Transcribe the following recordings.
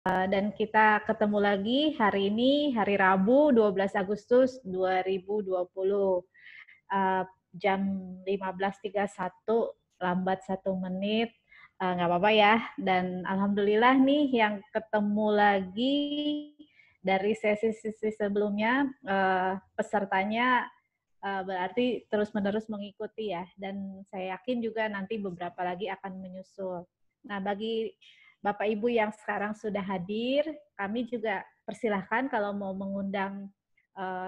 Dan kita ketemu lagi hari ini, hari Rabu 12 Agustus 2020. Jam 15.31, lambat 1 menit. Nggak apa-apa ya. Dan alhamdulillah nih yang ketemu lagi dari sesi-sesi sebelumnya, pesertanya berarti terus-menerus mengikuti ya. Dan saya yakin juga nanti beberapa lagi akan menyusul. Nah, bagi Bapak Ibu yang sekarang sudah hadir, kami juga persilahkan kalau mau mengundang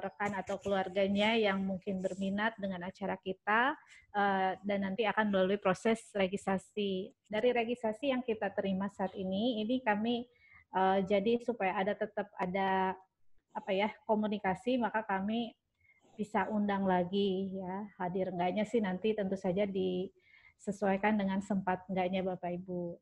rekan atau keluarganya yang mungkin berminat dengan acara kita, dan nanti akan melalui proses registrasi. Dari registrasi yang kita terima saat ini kami jadi supaya tetap ada komunikasi, maka kami bisa undang lagi ya. Hadir enggaknya sih nanti tentu saja disesuaikan dengan sempat enggaknya Bapak Ibu.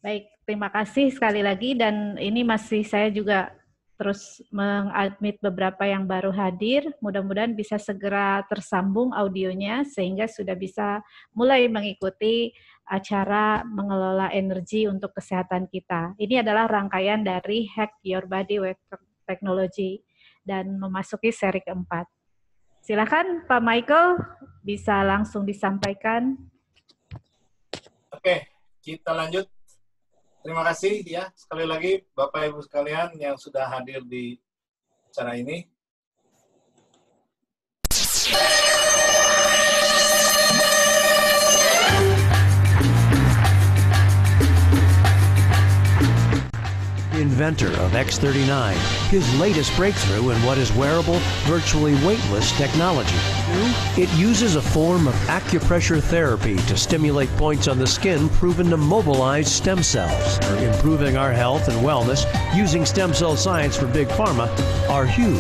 Baik, terima kasih sekali lagi, dan ini masih saya juga terus mengadmit beberapa yang baru hadir. Mudah-mudahan bisa segera tersambung audionya sehingga sudah bisa mulai mengikuti acara mengelola energi untuk kesehatan kita. Ini adalah rangkaian dari Hack Your Body with Technology dan memasuki seri keempat. Silakan Pak Michael, bisa langsung disampaikan. Oke, kita lanjut. Terima kasih ya sekali lagi Bapak Ibu sekalian yang sudah hadir di acara ini. Inventor of X39, his latest breakthrough in what is wearable, virtually weightless technology. It uses a form of acupressure therapy to stimulate points on the skin proven to mobilize stem cells. Improving our health and wellness using stem cell science for Big Pharma are huge.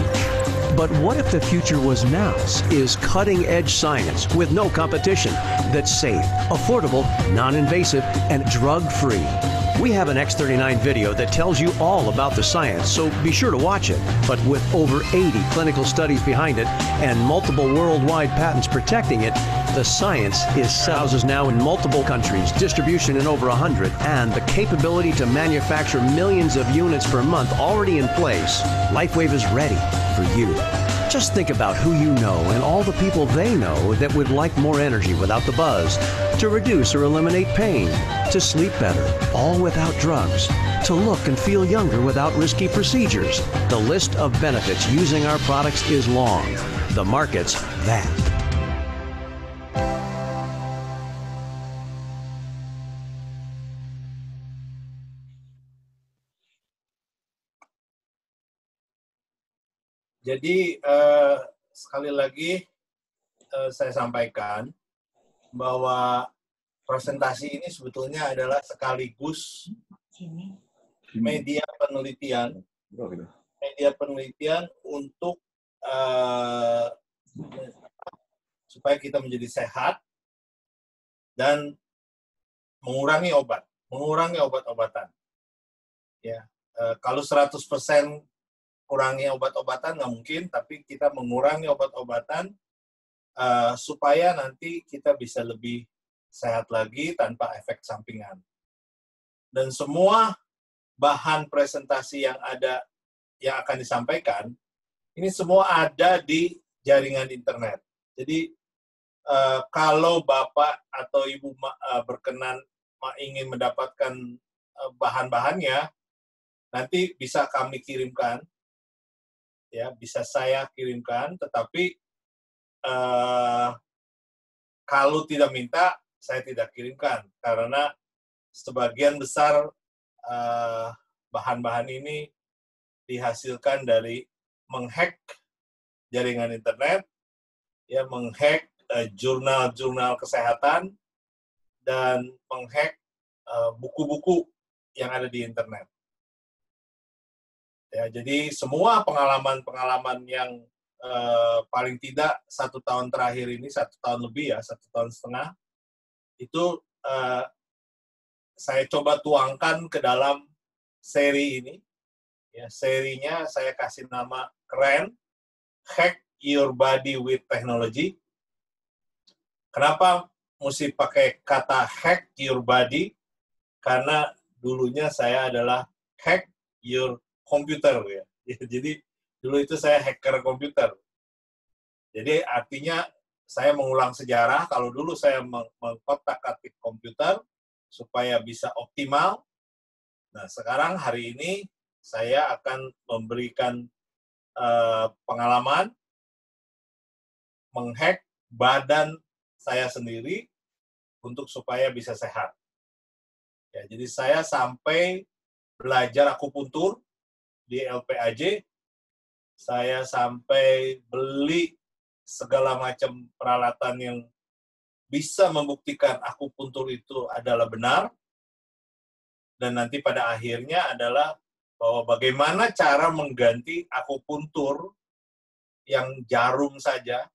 But what if the future was now? Is cutting-edge science with no competition that's safe, affordable, non-invasive, and drug-free. We have an X39 video that tells you all about the science, so be sure to watch it. But with over 80 clinical studies behind it and multiple worldwide patents protecting it, the science is houses now in multiple countries, distribution in over 100, and the capability to manufacture millions of units per month already in place. LifeWave is ready for you. Just think about who you know and all the people they know that would like more energy without the buzz, to reduce or eliminate pain, to sleep better, all without drugs, to look and feel younger without risky procedures. The list of benefits using our products is long. The market's vast. Jadi sekali lagi saya sampaikan bahwa presentasi ini sebetulnya adalah sekaligus media penelitian untuk supaya kita menjadi sehat dan mengurangi obat-obatan. Ya, kalau 100% kurangi obat-obatan nggak mungkin, tapi kita mengurangi obat-obatan supaya nanti kita bisa lebih sehat lagi tanpa efek sampingan. Dan semua bahan presentasi yang akan disampaikan, ini semua ada di jaringan internet. Jadi kalau Bapak atau Ibu berkenan ingin mendapatkan bahan-bahannya, nanti bisa kami kirimkan, ya bisa saya kirimkan. Tetapi kalau tidak minta, saya tidak kirimkan karena sebagian besar bahan-bahan ini dihasilkan dari menghack jaringan internet, ya menghack jurnal-jurnal kesehatan dan menghack buku-buku yang ada di internet. Ya, jadi semua pengalaman-pengalaman yang paling tidak 1 tahun terakhir ini, 1 tahun lebih ya, 1,5 tahun, itu saya coba tuangkan ke dalam seri ini. Ya, serinya saya kasih nama keren, Hack Your Body with Technology. Kenapa mesti pakai kata Hack Your Body? Karena dulunya saya adalah hack your computer ya. Jadi dulu itu saya hacker komputer. Jadi artinya saya mengulang sejarah. Kalau dulu saya mengkotak-atik komputer supaya bisa optimal. Nah, sekarang hari ini saya akan memberikan pengalaman menghack badan saya sendiri untuk supaya bisa sehat. Ya, jadi saya sampai belajar akupuntur di LPAJ, saya sampai beli segala macam peralatan yang bisa membuktikan akupuntur itu adalah benar, dan nanti pada akhirnya adalah bahwa bagaimana cara mengganti akupuntur yang jarum saja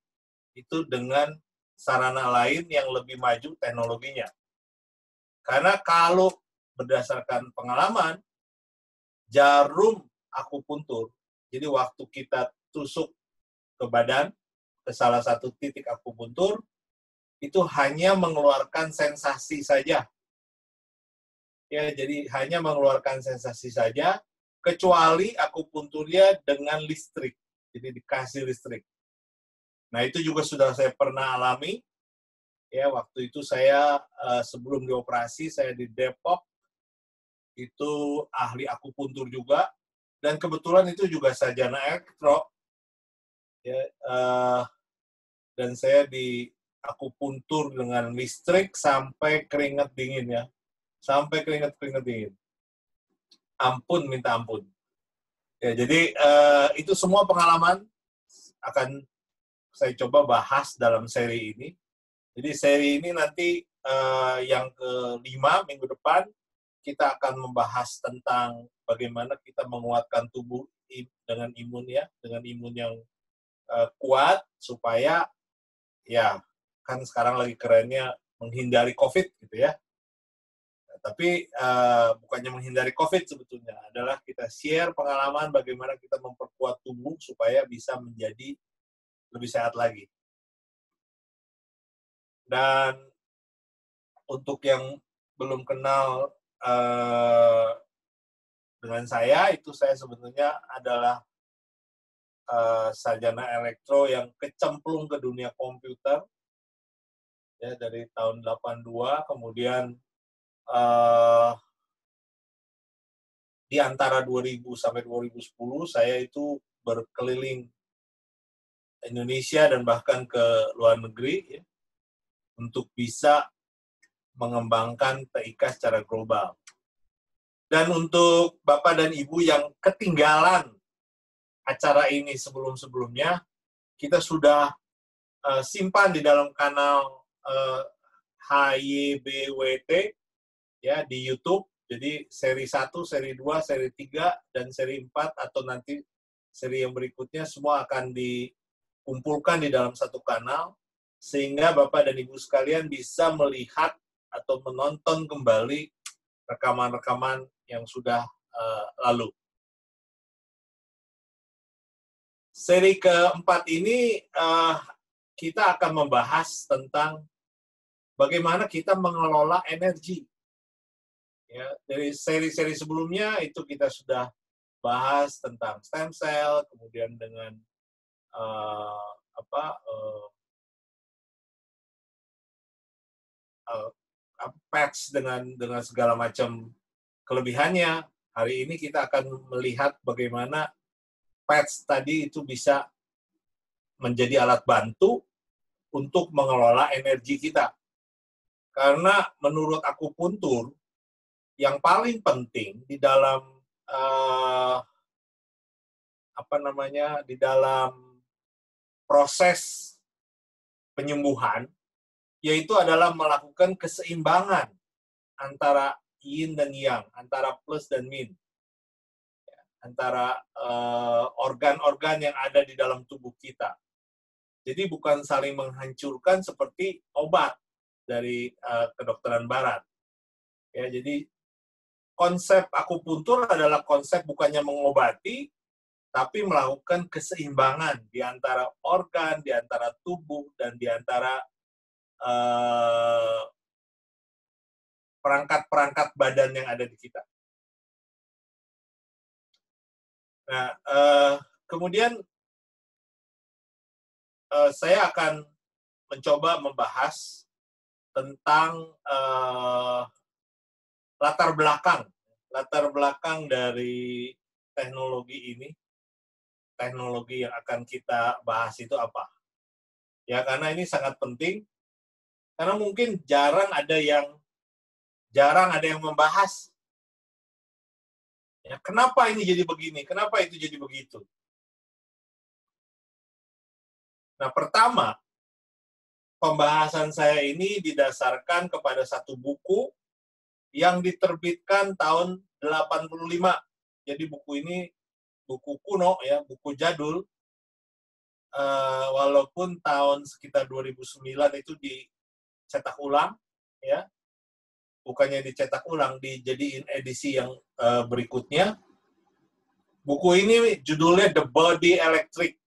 itu dengan sarana lain yang lebih maju teknologinya. Karena kalau berdasarkan pengalaman, jarum akupuntur, jadi waktu kita tusuk ke badan, ke salah satu titik akupuntur, itu hanya mengeluarkan sensasi saja. Ya, jadi hanya mengeluarkan sensasi saja, kecuali akupunturnya dengan listrik. Jadi dikasih listrik. Nah, itu juga sudah saya pernah alami. Ya, waktu itu saya sebelum dioperasi, saya di Depok, itu ahli akupuntur juga, dan kebetulan itu juga sarjana elektro. Ya, dan saya di akupuntur dengan listrik sampai keringat dingin ya. Sampai keringat dingin. Ampun, minta ampun. Ya, jadi itu semua pengalaman akan saya coba bahas dalam seri ini. Jadi seri ini nanti yang ke-5 minggu depan kita akan membahas tentang bagaimana kita menguatkan tubuh dengan imun ya, dengan imun yang kuat supaya ya kan sekarang lagi kerennya menghindari COVID gitu ya. Tapi bukannya menghindari COVID sebetulnya, adalah kita share pengalaman bagaimana kita memperkuat tubuh supaya bisa menjadi lebih sehat lagi. Dan untuk yang belum kenal dengan saya, itu saya sebetulnya adalah sarjana elektro yang kecemplung ke dunia komputer ya dari tahun 82, kemudian di antara 2000 sampai 2010 saya itu berkeliling Indonesia dan bahkan ke luar negeri ya, untuk bisa mengembangkan TIK secara global. Dan untuk Bapak dan Ibu yang ketinggalan acara ini sebelum-sebelumnya, kita sudah simpan di dalam kanal HYBWT ya di YouTube. Jadi seri 1, seri 2, seri 3, dan seri 4 atau nanti seri yang berikutnya semua akan dikumpulkan di dalam satu kanal sehingga Bapak dan Ibu sekalian bisa melihat atau menonton kembali rekaman-rekaman yang sudah lalu. Seri keempat ini kita akan membahas tentang bagaimana kita mengelola energi. Ya, dari seri-seri sebelumnya itu kita sudah bahas tentang stem cell, kemudian dengan patch dengan segala macam kelebihannya. Hari ini kita akan melihat bagaimana patch tadi itu bisa menjadi alat bantu untuk mengelola energi kita. Karena menurut akupuntur, yang paling penting di dalam di dalam proses penyembuhan yaitu adalah melakukan keseimbangan antara yin dan yang, antara plus dan min, antara organ-organ yang ada di dalam tubuh kita. Jadi bukan saling menghancurkan seperti obat dari kedokteran barat. Ya, jadi konsep akupuntur adalah konsep bukannya mengobati, tapi melakukan keseimbangan di antara organ, di antara tubuh, dan di antara perangkat-perangkat badan yang ada di kita. Nah, kemudian saya akan mencoba membahas tentang latar belakang dari teknologi ini. Teknologi yang akan kita bahas itu apa? Ya, karena ini sangat penting. Karena mungkin jarang ada yang membahas. Ya, kenapa ini jadi begini? Kenapa itu jadi begitu? Nah, pertama, pembahasan saya ini didasarkan kepada satu buku yang diterbitkan tahun 85. Jadi buku ini buku kuno ya, buku jadul. Walaupun tahun sekitar 2009 itu dicetak ulang, ya, bukannya dicetak ulang, dijadiin edisi yang berikutnya. Buku ini judulnya The Body Electric.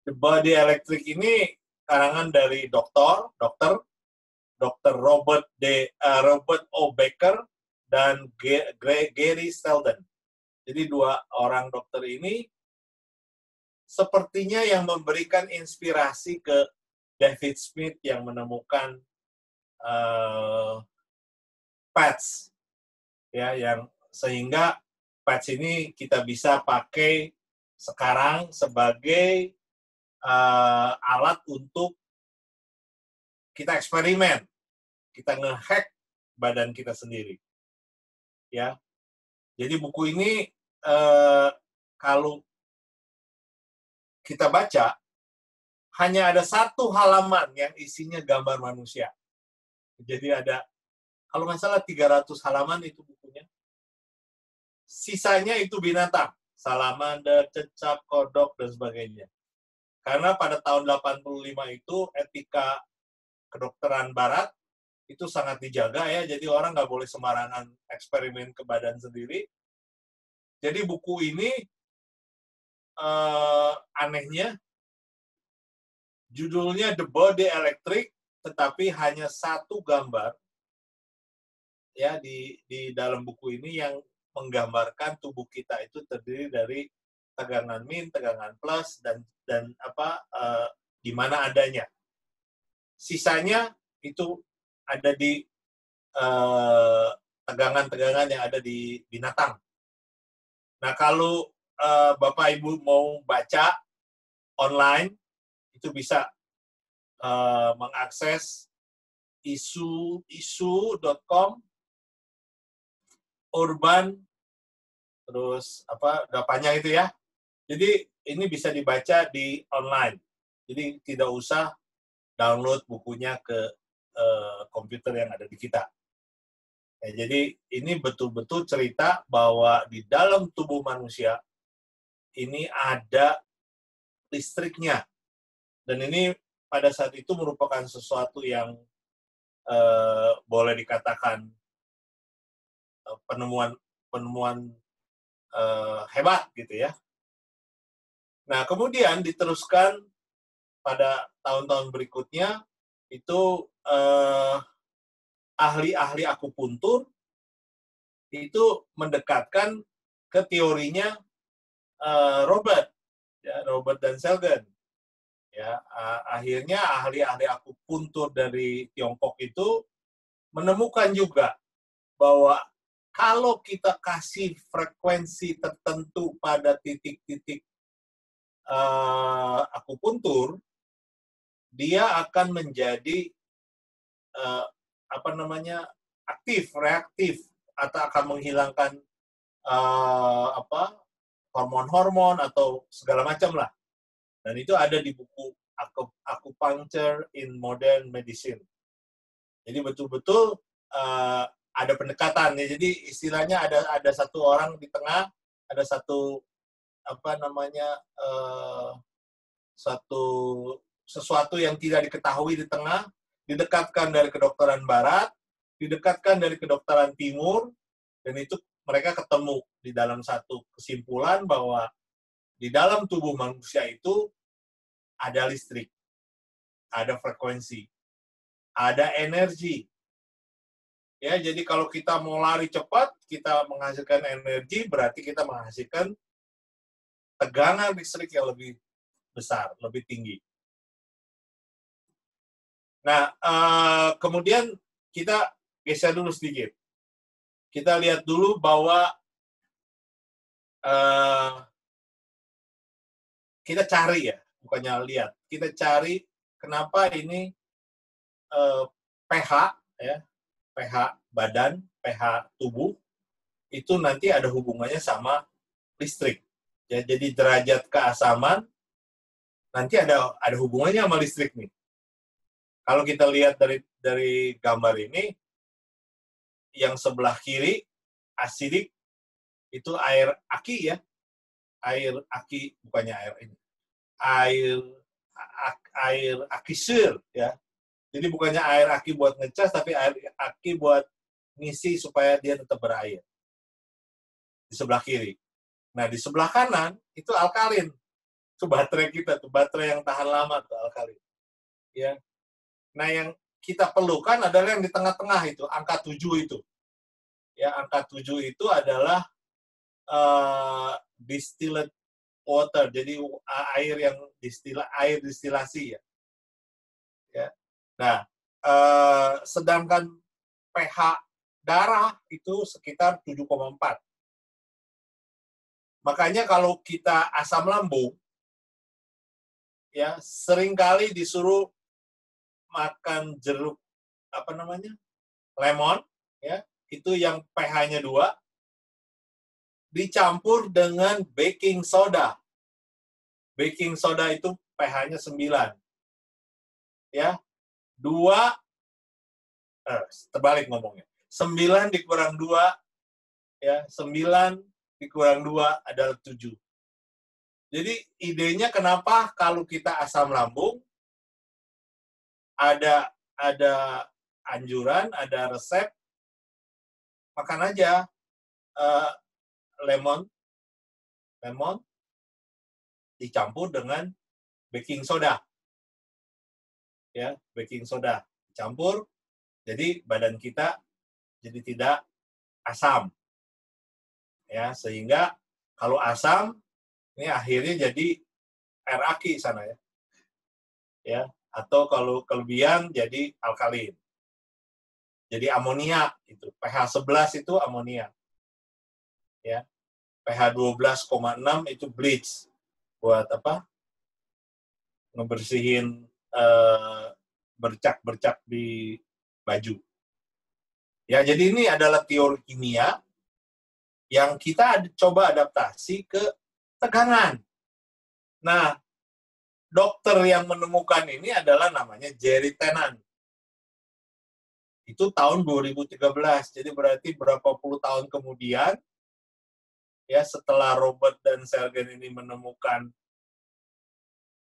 The Body Electric ini karangan dari Dr. Robert O. Becker dan Gary Selden. Jadi dua orang dokter ini sepertinya yang memberikan inspirasi ke David Smith yang menemukan pads, ya, yang sehingga pads ini kita bisa pakai sekarang sebagai alat untuk kita eksperimen, kita nge-hack badan kita sendiri, ya. Jadi buku ini kalau kita baca hanya ada satu halaman yang isinya gambar manusia. Jadi ada, kalau nggak salah 300 halaman itu bukunya. Sisanya itu binatang, salamander, cecak, kodok, dan sebagainya. Karena pada tahun 85 itu etika kedokteran barat itu sangat dijaga ya, jadi orang nggak boleh sembarangan eksperimen ke badan sendiri. Jadi buku ini anehnya judulnya The Body Electric, tetapi hanya satu gambar ya di dalam buku ini yang menggambarkan tubuh kita itu terdiri dari tegangan min, tegangan plus, dan di mana adanya. Sisanya itu ada di tegangan-tegangan yang ada di binatang. Nah, kalau Bapak Ibu mau baca online, itu bisa mengakses isu.com, Urban, terus udah panjang itu ya. Jadi ini bisa dibaca di online. Jadi tidak usah download bukunya ke komputer yang ada di kita. Ya, jadi ini betul-betul cerita bahwa di dalam tubuh manusia ini ada listriknya. Dan ini pada saat itu merupakan sesuatu yang boleh dikatakan penemuan hebat gitu ya. Nah, kemudian diteruskan pada tahun-tahun berikutnya itu ahli-ahli akupuntur itu mendekatkan ke teorinya Robert dan Selden. Ya, akhirnya ahli-ahli akupuntur dari Tiongkok itu menemukan juga bahwa kalau kita kasih frekuensi tertentu pada titik-titik akupuntur, dia akan menjadi aktif, reaktif, atau akan menghilangkan hormon-hormon atau segala macam lah. Dan itu ada di buku Acupuncture in Modern Medicine. Jadi betul-betul ada pendekatan ya. Jadi istilahnya ada satu orang di tengah, ada satu sesuatu yang tidak diketahui di tengah, didekatkan dari kedokteran barat, didekatkan dari kedokteran timur, dan itu mereka ketemu di dalam satu kesimpulan bahwa di dalam tubuh manusia itu ada listrik, ada frekuensi, ada energi. Ya, jadi kalau kita mau lari cepat, kita menghasilkan energi, berarti kita menghasilkan tegangan listrik yang lebih besar, lebih tinggi. Nah, kemudian kita geser dulu sedikit. Kita lihat dulu bahwa kita cari ya, bukannya lihat. Kita cari kenapa ini pH, ya, pH badan, pH tubuh, itu nanti ada hubungannya sama listrik. Ya, jadi derajat keasaman nanti ada hubungannya sama listrik nih. Kalau kita lihat dari gambar ini, yang sebelah kiri asidik itu air aki ya, air aki, bukannya air ini, air aki sur ya. Jadi bukannya air aki buat ngecas, tapi air aki buat ngisi supaya dia tetap berair. Di sebelah kiri. Nah, di sebelah kanan itu alkalin. Itu baterai kita, tuh baterai yang tahan lama tuh alkalin. Ya. Nah, yang kita perlukan adalah yang di tengah-tengah itu, angka 7 itu. Ya, angka 7 itu adalah distilled water, jadi air yang air distilasi ya. Ya. Nah, sedangkan pH darah itu sekitar 7,4. Makanya kalau kita asam lambung, ya seringkali disuruh makan jeruk, apa namanya, lemon, ya itu yang pH-nya 2, dicampur dengan baking soda. Baking soda itu pH-nya 9. Ya, 2, terbalik ngomongnya. 9 dikurang 2, ya 9 dikurang 2 adalah 7. Jadi idenya kenapa kalau kita asam lambung ada anjuran, ada resep, makan aja lemon dicampur dengan baking soda. Ya, baking soda dicampur, jadi badan kita jadi tidak asam. Ya, sehingga kalau asam ini akhirnya jadi air aki sana ya. Ya, atau kalau kelebihan jadi alkalin. Jadi amonia itu. pH 11 itu amonia. Ya. pH 12,6 itu bleach. Buat apa? Ngebersihin bercak-bercak di baju. Ya, jadi ini adalah teori kimia yang kita coba adaptasi ke tegangan. Nah, dokter yang menemukan ini adalah namanya Jerry Tennant. Itu tahun 2013, jadi berarti berapa puluh tahun kemudian, ya setelah Robert dan Sergen ini menemukan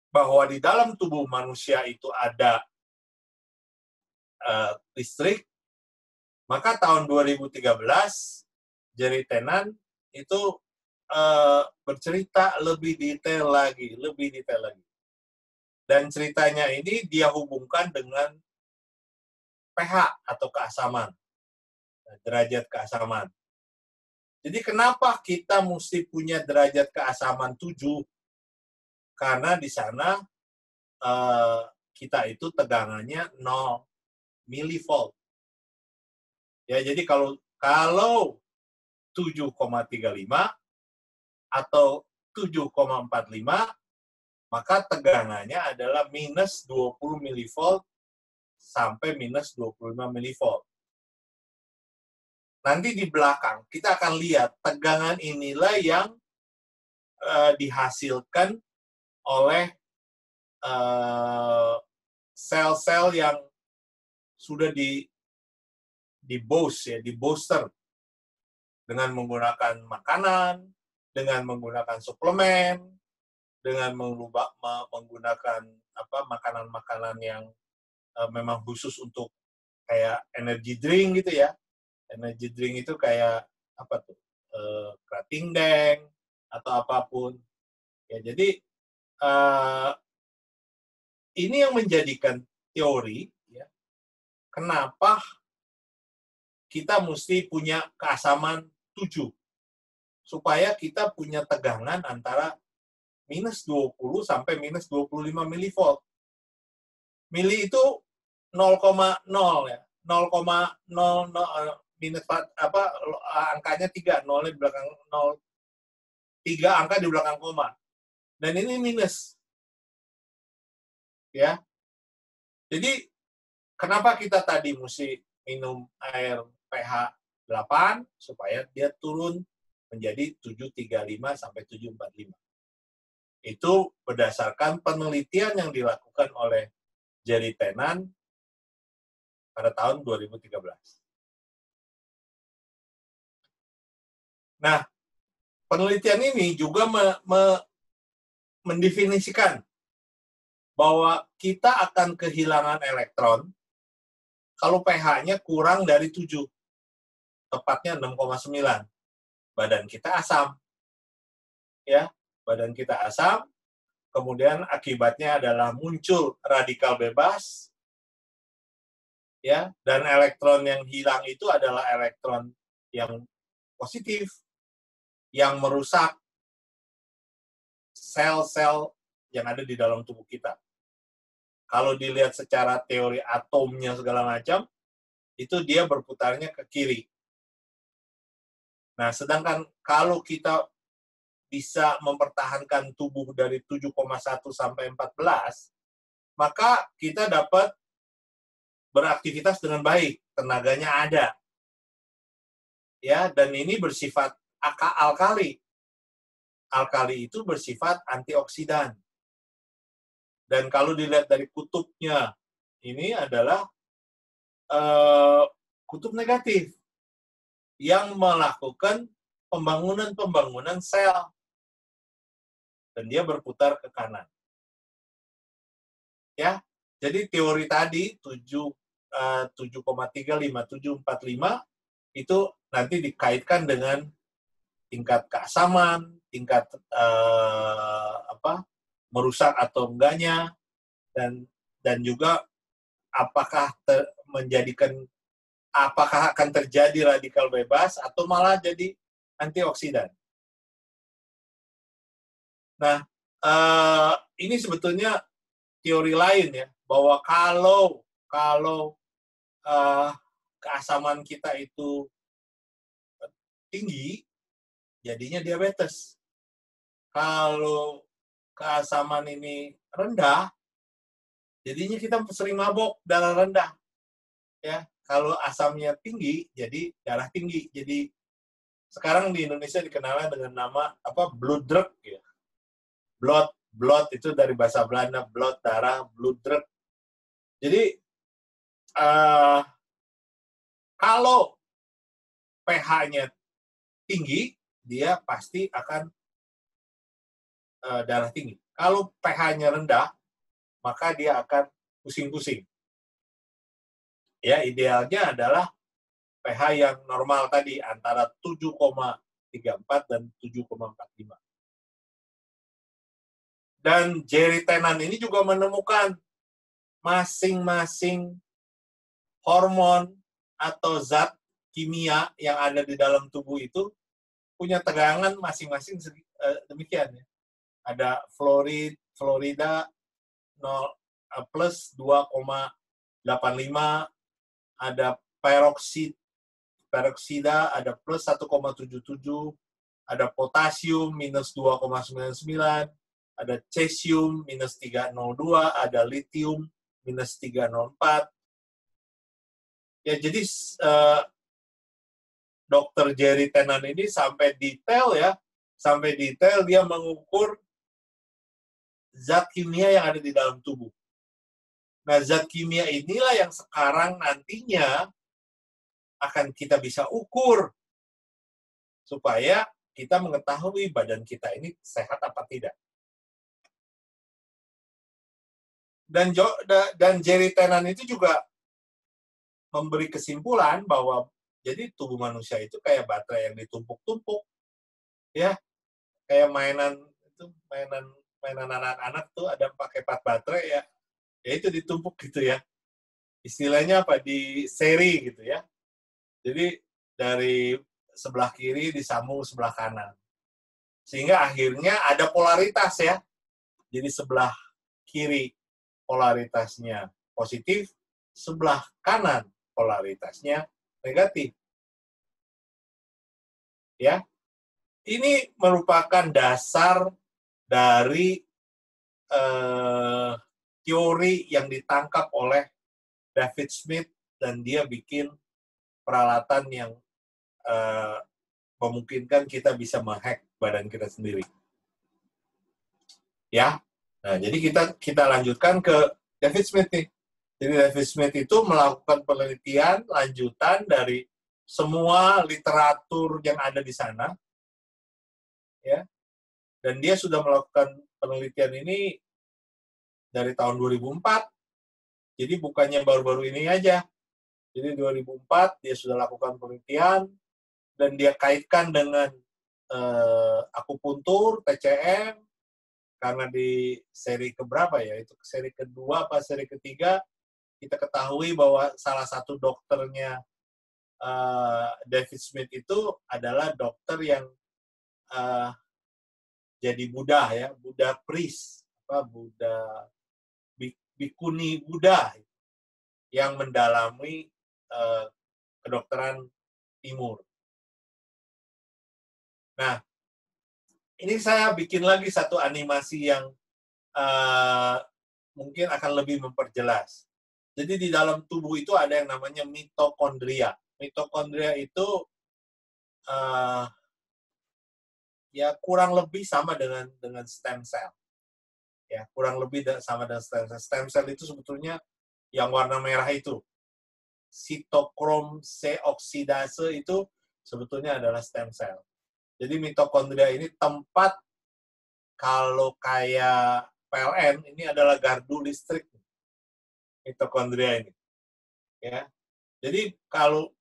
bahwa di dalam tubuh manusia itu ada listrik, maka tahun 2013 Jerry Tennant itu bercerita lebih detail lagi. Dan ceritanya ini dia hubungkan dengan pH atau keasaman, derajat keasaman. Jadi kenapa kita mesti punya derajat keasaman 7? Karena di sana kita itu tegangannya 0 milivolt. Ya, jadi kalau 7,35 atau 7,45, maka tegangannya adalah minus 20 milivolt sampai minus 25 milivolt. Nanti di belakang kita akan lihat tegangan inilah yang dihasilkan oleh sel-sel yang sudah di booster dengan menggunakan makanan, dengan menggunakan suplemen, dengan menggunakan makanan-makanan yang memang khusus untuk kayak energy drink gitu ya. Energy drink itu kayak apa tuh? Krating Deng atau apapun. Ya, jadi ini yang menjadikan teori ya. Kenapa kita mesti punya keasaman 7 supaya kita punya tegangan antara minus 20 sampai minus 25 milivolt. Mili itu 0,0 ya. 0,00 minus angkanya 3, nolnya di belakang 0, 3 angka di belakang koma. Dan ini minus. Ya. Jadi kenapa kita tadi mesti minum air pH 8 supaya dia turun menjadi 735 sampai 745. Itu berdasarkan penelitian yang dilakukan oleh Jerry Tennant pada tahun 2013. Nah, penelitian ini juga mendefinisikan bahwa kita akan kehilangan elektron kalau pH-nya kurang dari 7, tepatnya 6,9. Badan kita asam. Ya, badan kita asam, kemudian akibatnya adalah muncul radikal bebas, ya, dan elektron yang hilang itu adalah elektron yang positif, yang merusak sel-sel yang ada di dalam tubuh kita. Kalau dilihat secara teori atomnya segala macam, itu dia berputarnya ke kiri. Nah, sedangkan kalau kita bisa mempertahankan tubuh dari 7,1 sampai 14, maka kita dapat beraktivitas dengan baik, tenaganya ada. Ya, dan ini bersifat alkali. Alkali itu bersifat antioksidan. Dan kalau dilihat dari kutubnya, ini adalah kutub negatif yang melakukan pembangunan sel. Dan dia berputar ke kanan. Ya, jadi teori tadi 7,35745 itu nanti dikaitkan dengan tingkat keasaman, tingkat merusak atau enggaknya, dan juga apakah akan terjadi radikal bebas atau malah jadi antioksidan. Nah, ini sebetulnya teori lain ya, bahwa kalau keasaman kita itu tinggi, jadinya diabetes. Kalau keasaman ini rendah, jadinya kita sering mabok, darah rendah. Ya, kalau asamnya tinggi, jadi darah tinggi. Jadi sekarang di Indonesia dikenal dengan nama blood drug ya. Blood itu dari bahasa Belanda, blood darah, blood drug. Jadi kalau pH-nya tinggi, dia pasti akan darah tinggi. Kalau pH-nya rendah, maka dia akan pusing-pusing. Ya, idealnya adalah pH yang normal tadi, antara 7,34 dan 7,45. Dan Jerry Tennant ini juga menemukan masing-masing hormon atau zat kimia yang ada di dalam tubuh itu punya tegangan masing-masing demikian ya. Ada fluorida plus 2,85, ada peroksida ada plus 1,77, ada potasium minus 2,99, ada cesium minus 302, ada litium minus 304. Ya, jadi Dr. Jerry Tennant ini sampai detail dia mengukur zat kimia yang ada di dalam tubuh. Nah, zat kimia inilah yang sekarang nantinya akan kita bisa ukur supaya kita mengetahui badan kita ini sehat apa tidak. Dan Jerry Tennant itu juga memberi kesimpulan bahwa jadi tubuh manusia itu kayak baterai yang ditumpuk-tumpuk, ya, kayak mainan anak-anak tuh ada pakai 4 baterai ya itu ditumpuk gitu ya. Istilahnya apa, di seri gitu ya. Jadi dari sebelah kiri disambung sebelah kanan. Sehingga akhirnya ada polaritas ya. Jadi sebelah kiri polaritasnya positif, sebelah kanan polaritasnya negatif. Ya. Ini merupakan dasar dari teori yang ditangkap oleh David Smith, dan dia bikin peralatan yang memungkinkan kita bisa menghack badan kita sendiri. Ya, nah jadi kita lanjutkan ke David Smith nih. Jadi David Smith itu melakukan penelitian lanjutan dari semua literatur yang ada di sana, ya. Dan dia sudah melakukan penelitian ini dari tahun 2004. Jadi bukannya baru-baru ini aja. Jadi 2004 dia sudah lakukan penelitian dan dia kaitkan dengan akupuntur, TCM, karena di seri keberapa ya? Itu seri kedua apa seri ketiga kita ketahui bahwa salah satu dokternya David Smith itu adalah dokter yang jadi Buddha ya, Buddha priest, Buddha bikuni Buddha yang mendalami kedokteran timur. Nah, ini saya bikin lagi satu animasi yang mungkin akan lebih memperjelas. Jadi di dalam tubuh itu ada yang namanya mitokondria. Mitokondria itu ya kurang lebih sama dengan stem cell. Ya, kurang lebih sama dengan stem cell. Stem cell itu sebetulnya yang warna merah itu. Sitokrom C oksidase itu sebetulnya adalah stem cell. Jadi mitokondria ini tempat, kalau kayak PLN ini adalah gardu listrik mitokondria ini. Ya. Jadi kalau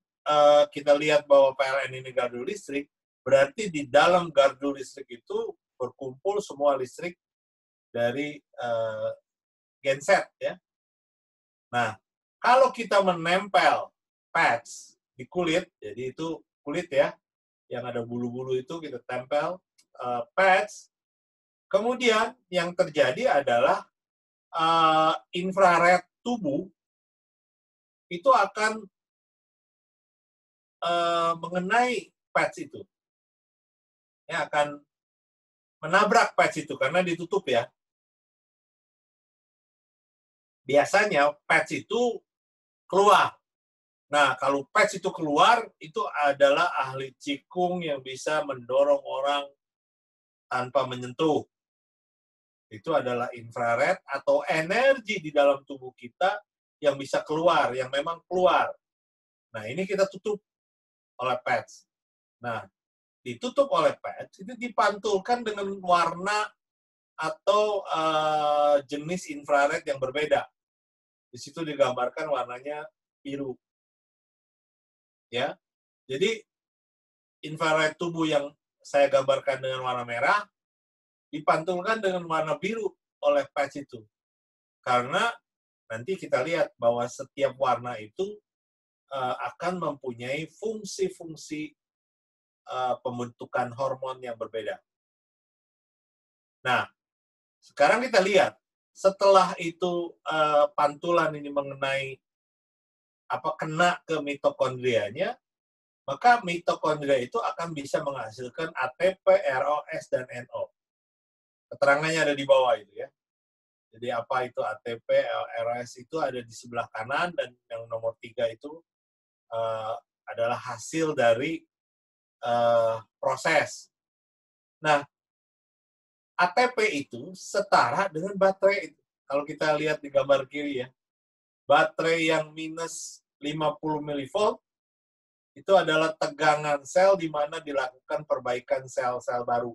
kita lihat bahwa PLN ini gardu listrik, berarti di dalam gardu listrik itu berkumpul semua listrik dari genset ya. Nah, kalau kita menempel pads di kulit, jadi itu kulit ya, yang ada bulu-bulu itu kita tempel pads, kemudian yang terjadi adalah infrared tubuh itu akan mengenai pads itu. Ya, akan menabrak pads itu karena ditutup ya. Biasanya pads itu keluar. Nah, kalau pads itu keluar, itu adalah ahli Qigong yang bisa mendorong orang tanpa menyentuh. Itu adalah infrared atau energi di dalam tubuh kita yang bisa keluar, yang memang keluar. Nah, ini kita tutup oleh pads. Nah, ditutup oleh pads, itu dipantulkan dengan warna atau jenis infrared yang berbeda. Di situ digambarkan warnanya biru. Ya, jadi infrared tubuh yang saya gambarkan dengan warna merah dipantulkan dengan warna biru oleh patch itu. Karena nanti kita lihat bahwa setiap warna itu akan mempunyai fungsi-fungsi pembentukan hormon yang berbeda. Nah, sekarang kita lihat setelah itu pantulan ini mengenai kena ke mitokondrianya, maka mitokondria itu akan bisa menghasilkan ATP, ROS, dan NO. Keterangannya ada di bawah itu ya. Jadi apa itu ATP, ROS itu ada di sebelah kanan, dan yang nomor 3 itu adalah hasil dari proses. Nah, ATP itu setara dengan baterai itu. Kalau kita lihat di gambar kiri ya, baterai yang minus 50 mV itu adalah tegangan sel di mana dilakukan perbaikan sel-sel baru.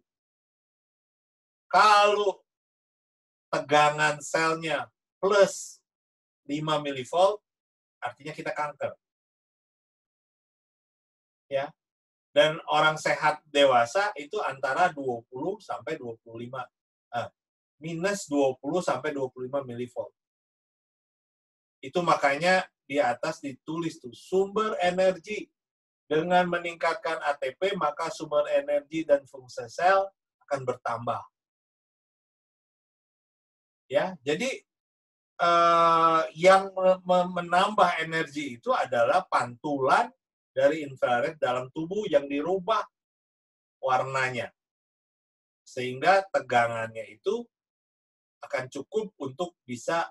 Kalau tegangan selnya plus 5 mV, artinya kita kanker. Ya. Dan orang sehat dewasa itu antara 20 sampai 25. Minus 20 sampai 25 mV. Itu makanya di atas ditulis tuh sumber energi. Dengan meningkatkan ATP, maka sumber energi dan fungsi sel akan bertambah. Ya, jadi yang menambah energi itu adalah pantulan dari infrared dalam tubuh yang dirubah warnanya. Sehingga tegangannya itu akan cukup untuk bisa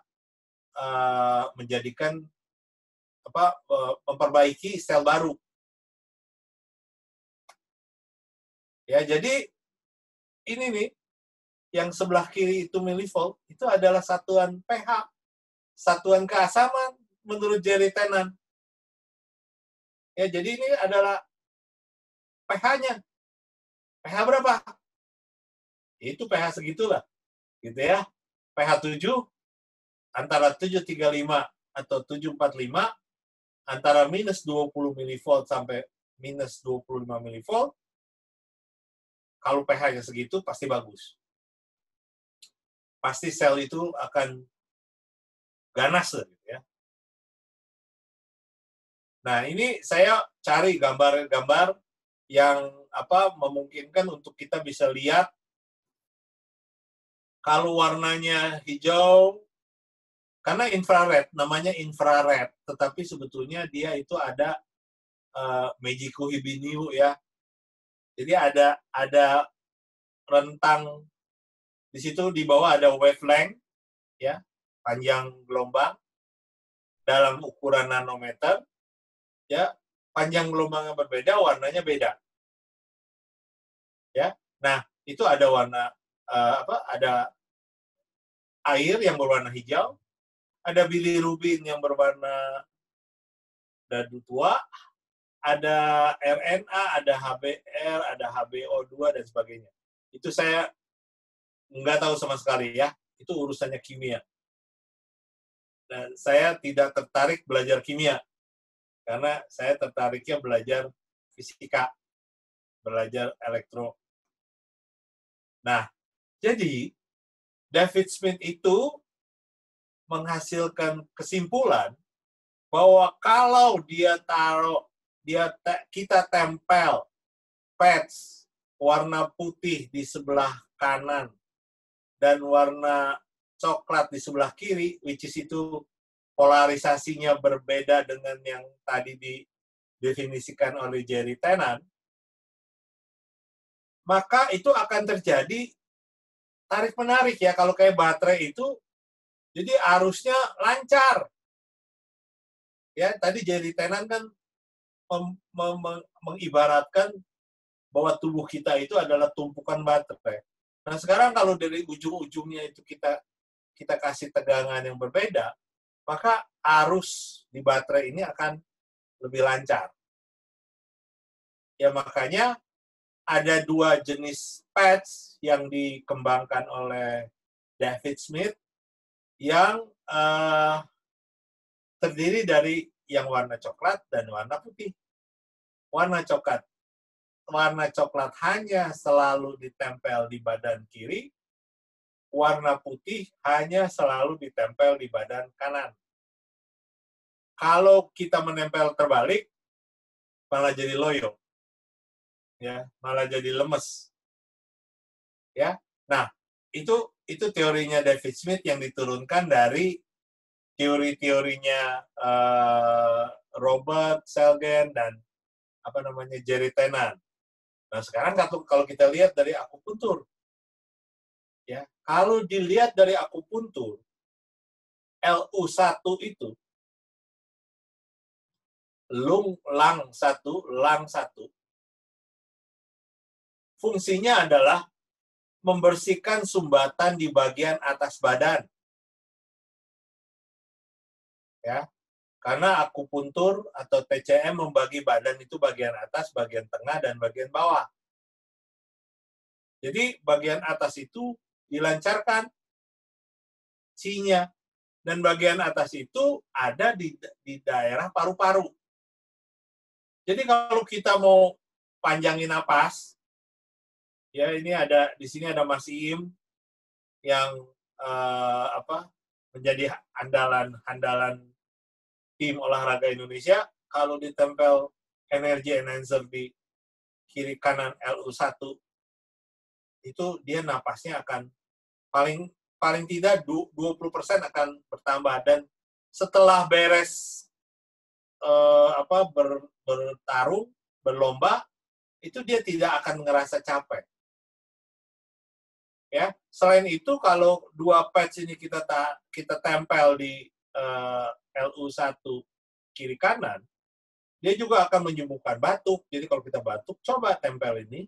menjadikan memperbaiki sel baru. Ya, jadi ini nih yang sebelah kiri itu milivolt, itu adalah satuan pH, satuan keasaman menurut Jerry Tennant. Ya, jadi ini adalah pH-nya. pH berapa? Itu pH segitulah. Gitu ya. pH 7 antara 735 atau 745 antara minus 20 milivolt sampai minus 25 milivolt. Kalau pH-nya segitu, pasti bagus. Pasti sel itu akan ganas, gitu ya. Nah, ini saya cari gambar-gambar yang memungkinkan untuk kita bisa lihat kalau warnanya hijau, karena infrared, namanya infrared, tetapi sebetulnya dia itu ada Meiji Kuhibiniu ya. Jadi ada rentang di situ, di bawah ada wavelength ya, panjang gelombang dalam ukuran nanometer ya, panjang gelombangnya berbeda, warnanya beda. Ya. Nah, itu ada warna ada air yang berwarna hijau, ada bilirubin yang berwarna dadu tua, ada RNA, ada HBr, ada HbO2 dan sebagainya. Itu saya nggak tahu sama sekali ya. Itu urusannya kimia. Dan saya tidak tertarik belajar kimia. Karena saya tertariknya belajar fisika, belajar elektro. Nah, jadi David Smith itu menghasilkan kesimpulan bahwa kalau kita tempel pads warna putih di sebelah kanan dan warna coklat di sebelah kiri, which is itu polarisasinya berbeda dengan yang tadi didefinisikan oleh Jerry Tennant, maka itu akan terjadi tarik-menarik ya. Kalau kayak baterai itu, jadi arusnya lancar. Ya, tadi Jerry Tennant kan mengibaratkan bahwa tubuh kita itu adalah tumpukan baterai. Nah, sekarang kalau dari ujung-ujungnya itu kita kasih tegangan yang berbeda, maka arus di baterai ini akan lebih lancar. Ya, makanya ada dua jenis pads yang dikembangkan oleh David Smith yang terdiri dari yang warna coklat dan warna putih. Warna coklat hanya selalu ditempel di badan kiri, warna putih hanya selalu ditempel di badan kanan. Kalau kita menempel terbalik, malah jadi loyo. Ya, malah jadi lemes. Ya. Nah, itu teorinya David Smith yang diturunkan dari teori-teorinya Robert Selgen dan Jerry Tennant. Nah, sekarang kalau kita lihat dari akupuntur, ya, kalau dilihat dari akupuntur, LU1 itu, lang 1, fungsinya adalah membersihkan sumbatan di bagian atas badan. Ya. Karena akupuntur atau TCM membagi badan itu bagian atas, bagian tengah, dan bagian bawah. Jadi bagian atas itu dilancarkan qi-nya, dan bagian atas itu ada di daerah paru-paru. Jadi kalau kita mau panjangin napas, ya ini di sini ada Mas Iim yang menjadi andalan tim olahraga Indonesia. Kalau ditempel energi enhancer di kiri kanan LU1, itu dia napasnya akan paling tidak 20% akan bertambah, dan setelah beres bertarung, berlomba, itu dia tidak akan ngerasa capek. Ya, selain itu kalau 2 patch ini kita tempel di LU1 kiri kanan, dia juga akan menyembuhkan batuk. Jadi kalau kita batuk, coba tempel ini.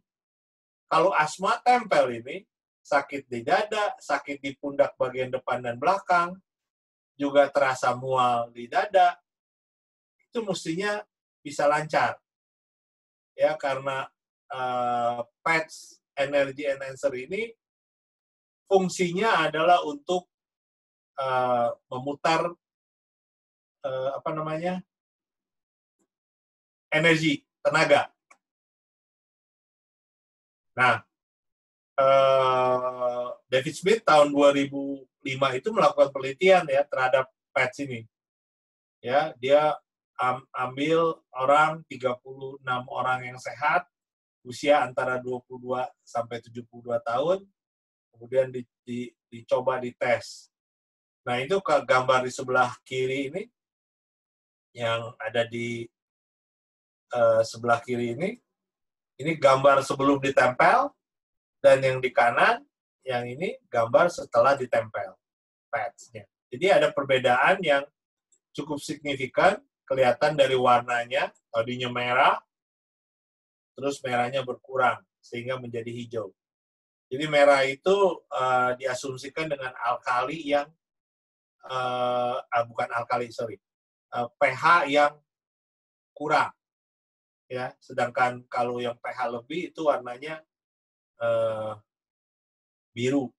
Kalau asma, tempel ini. Sakit di dada, sakit di pundak bagian depan dan belakang, juga terasa mual di dada, itu mestinya bisa lancar. Ya, karena patch energy enhancer ini fungsinya adalah untuk memutar energi, tenaga. Nah, David Smith tahun 2005 itu melakukan penelitian ya terhadap patch ini. Ya, dia ambil 36 orang yang sehat, usia antara 22 sampai 72 tahun, kemudian dicoba dites. Nah, itu gambar di sebelah kiri ini, yang ada di sebelah kiri ini gambar sebelum ditempel, dan yang di kanan, yang ini gambar setelah ditempel patch-nya. Jadi ada perbedaan yang cukup signifikan, kelihatan dari warnanya, tadinya merah, terus merahnya berkurang, sehingga menjadi hijau. Jadi merah itu diasumsikan dengan alkali yang, bukan alkali, sorry, pH yang kurang. Ya, sedangkan kalau yang pH lebih itu warnanya biru.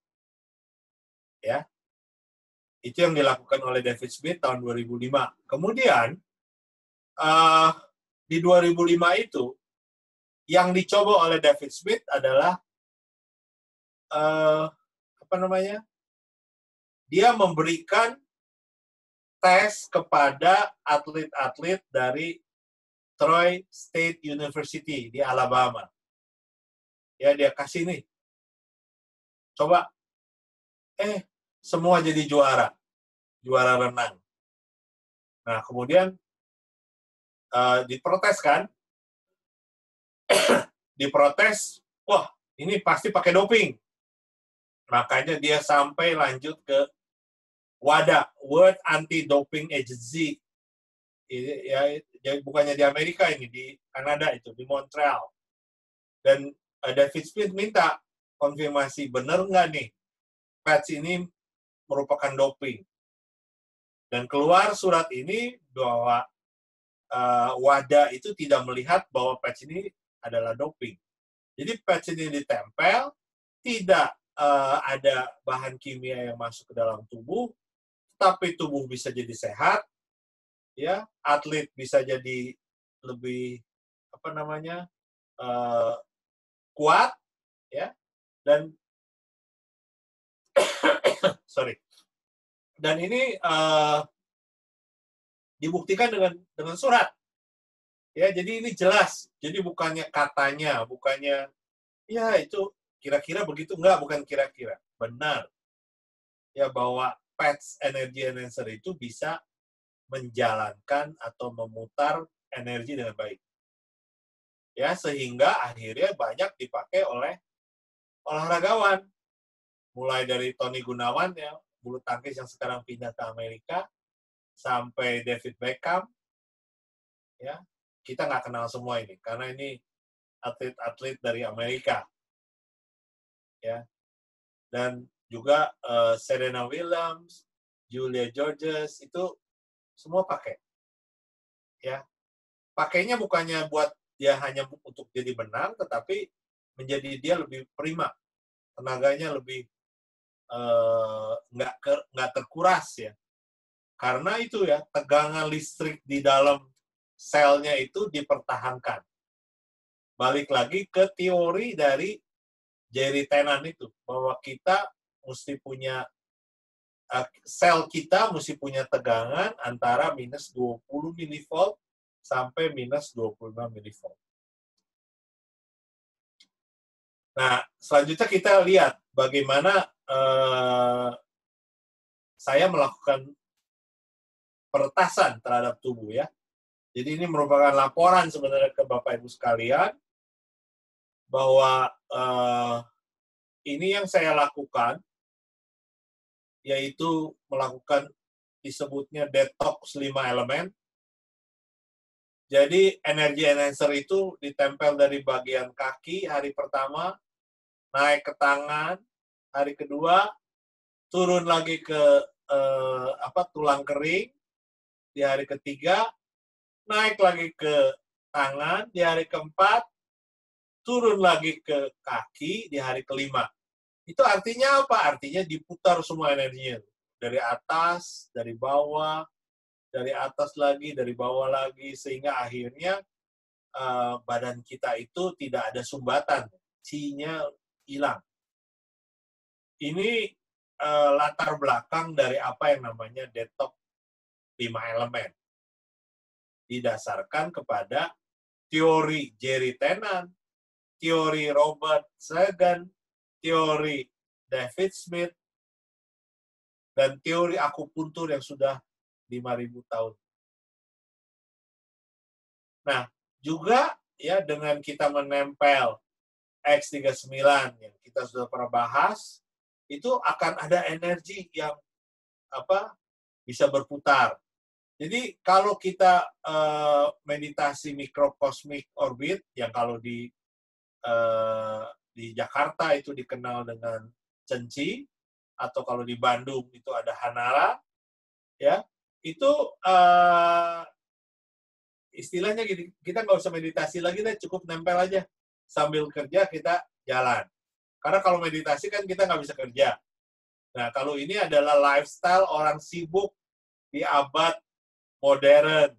Ya. Itu yang dilakukan oleh David Smith tahun 2005. Kemudian di 2005 itu yang dicoba oleh David Smith adalah dia memberikan tes kepada atlet-atlet dari Troy State University di Alabama. Ya, dia kasih nih, coba, semua jadi juara renang. Nah, kemudian diprotes kan, diprotes, wah, ini pasti pakai doping. Makanya dia sampai lanjut ke WADA, World Anti-Doping Agency. Ya, bukannya di Amerika ini, di Kanada itu, di Montreal. Dan David Smith minta konfirmasi, benar nggak nih, patch ini merupakan doping. Dan keluar surat ini bahwa WADA itu tidak melihat bahwa patch ini adalah doping. Jadi patch ini ditempel, tidak ada bahan kimia yang masuk ke dalam tubuh, tapi tubuh bisa jadi sehat, ya, atlet bisa jadi lebih kuat, ya, dan dan ini dibuktikan dengan surat, ya, jadi ini jelas, jadi bukannya katanya, bukannya ya itu kira-kira begitu, bukan kira-kira, benar, ya, bahwa patch energy enhancer itu bisa menjalankan atau memutar energi dengan baik. Ya, sehingga akhirnya banyak dipakai oleh olahragawan. Mulai dari Tony Gunawan, ya, bulu tangkis yang sekarang pindah ke Amerika, sampai David Beckham. Ya, kita nggak kenal semua ini, karena ini atlet-atlet dari Amerika. Ya. Dan juga Serena Williams, Julia Georges, itu semua pakai. Ya. Pakainya bukannya buat dia hanya untuk jadi menang, tetapi menjadi dia lebih prima, tenaganya lebih nggak terkuras, ya, karena itu, ya, tegangan listrik di dalam selnya itu dipertahankan. Balik lagi ke teori dari Jerry Tennant itu, bahwa kita mesti punya sel kita mesti punya tegangan antara minus 20 mV sampai minus 25 mV. Nah, selanjutnya kita lihat bagaimana saya melakukan peretasan terhadap tubuh ya. Jadi ini merupakan laporan sebenarnya ke Bapak Ibu sekalian bahwa ini yang saya lakukan, yaitu melakukan disebutnya detox 5 elemen. Jadi energi enhancer itu ditempel dari bagian kaki hari pertama, naik ke tangan, hari kedua turun lagi ke tulang kering, di hari ketiga naik lagi ke tangan, di hari keempat turun lagi ke kaki, di hari kelima. Itu artinya apa? Artinya diputar semua energinya. Dari atas, dari bawah, dari atas lagi, dari bawah lagi, sehingga akhirnya badan kita itu tidak ada sumbatan, chi-nya hilang. Ini latar belakang dari apa yang namanya detox 5 elemen. Didasarkan kepada teori Jerry Tennant, teori Robert Sagan, teori David Smith, dan teori akupuntur yang sudah 5.000 tahun. Nah, juga ya dengan kita menempel X39 yang kita sudah pernah bahas, itu akan ada energi yang bisa berputar. Jadi kalau kita meditasi microcosmic orbit yang kalau di Jakarta itu dikenal dengan Cenci, atau kalau di Bandung itu ada Hanara, ya itu istilahnya gini, kita nggak usah meditasi lagi, deh, cukup nempel aja sambil kerja kita jalan. Karena kalau meditasi kan kita nggak bisa kerja. Nah kalau ini adalah lifestyle orang sibuk di abad modern.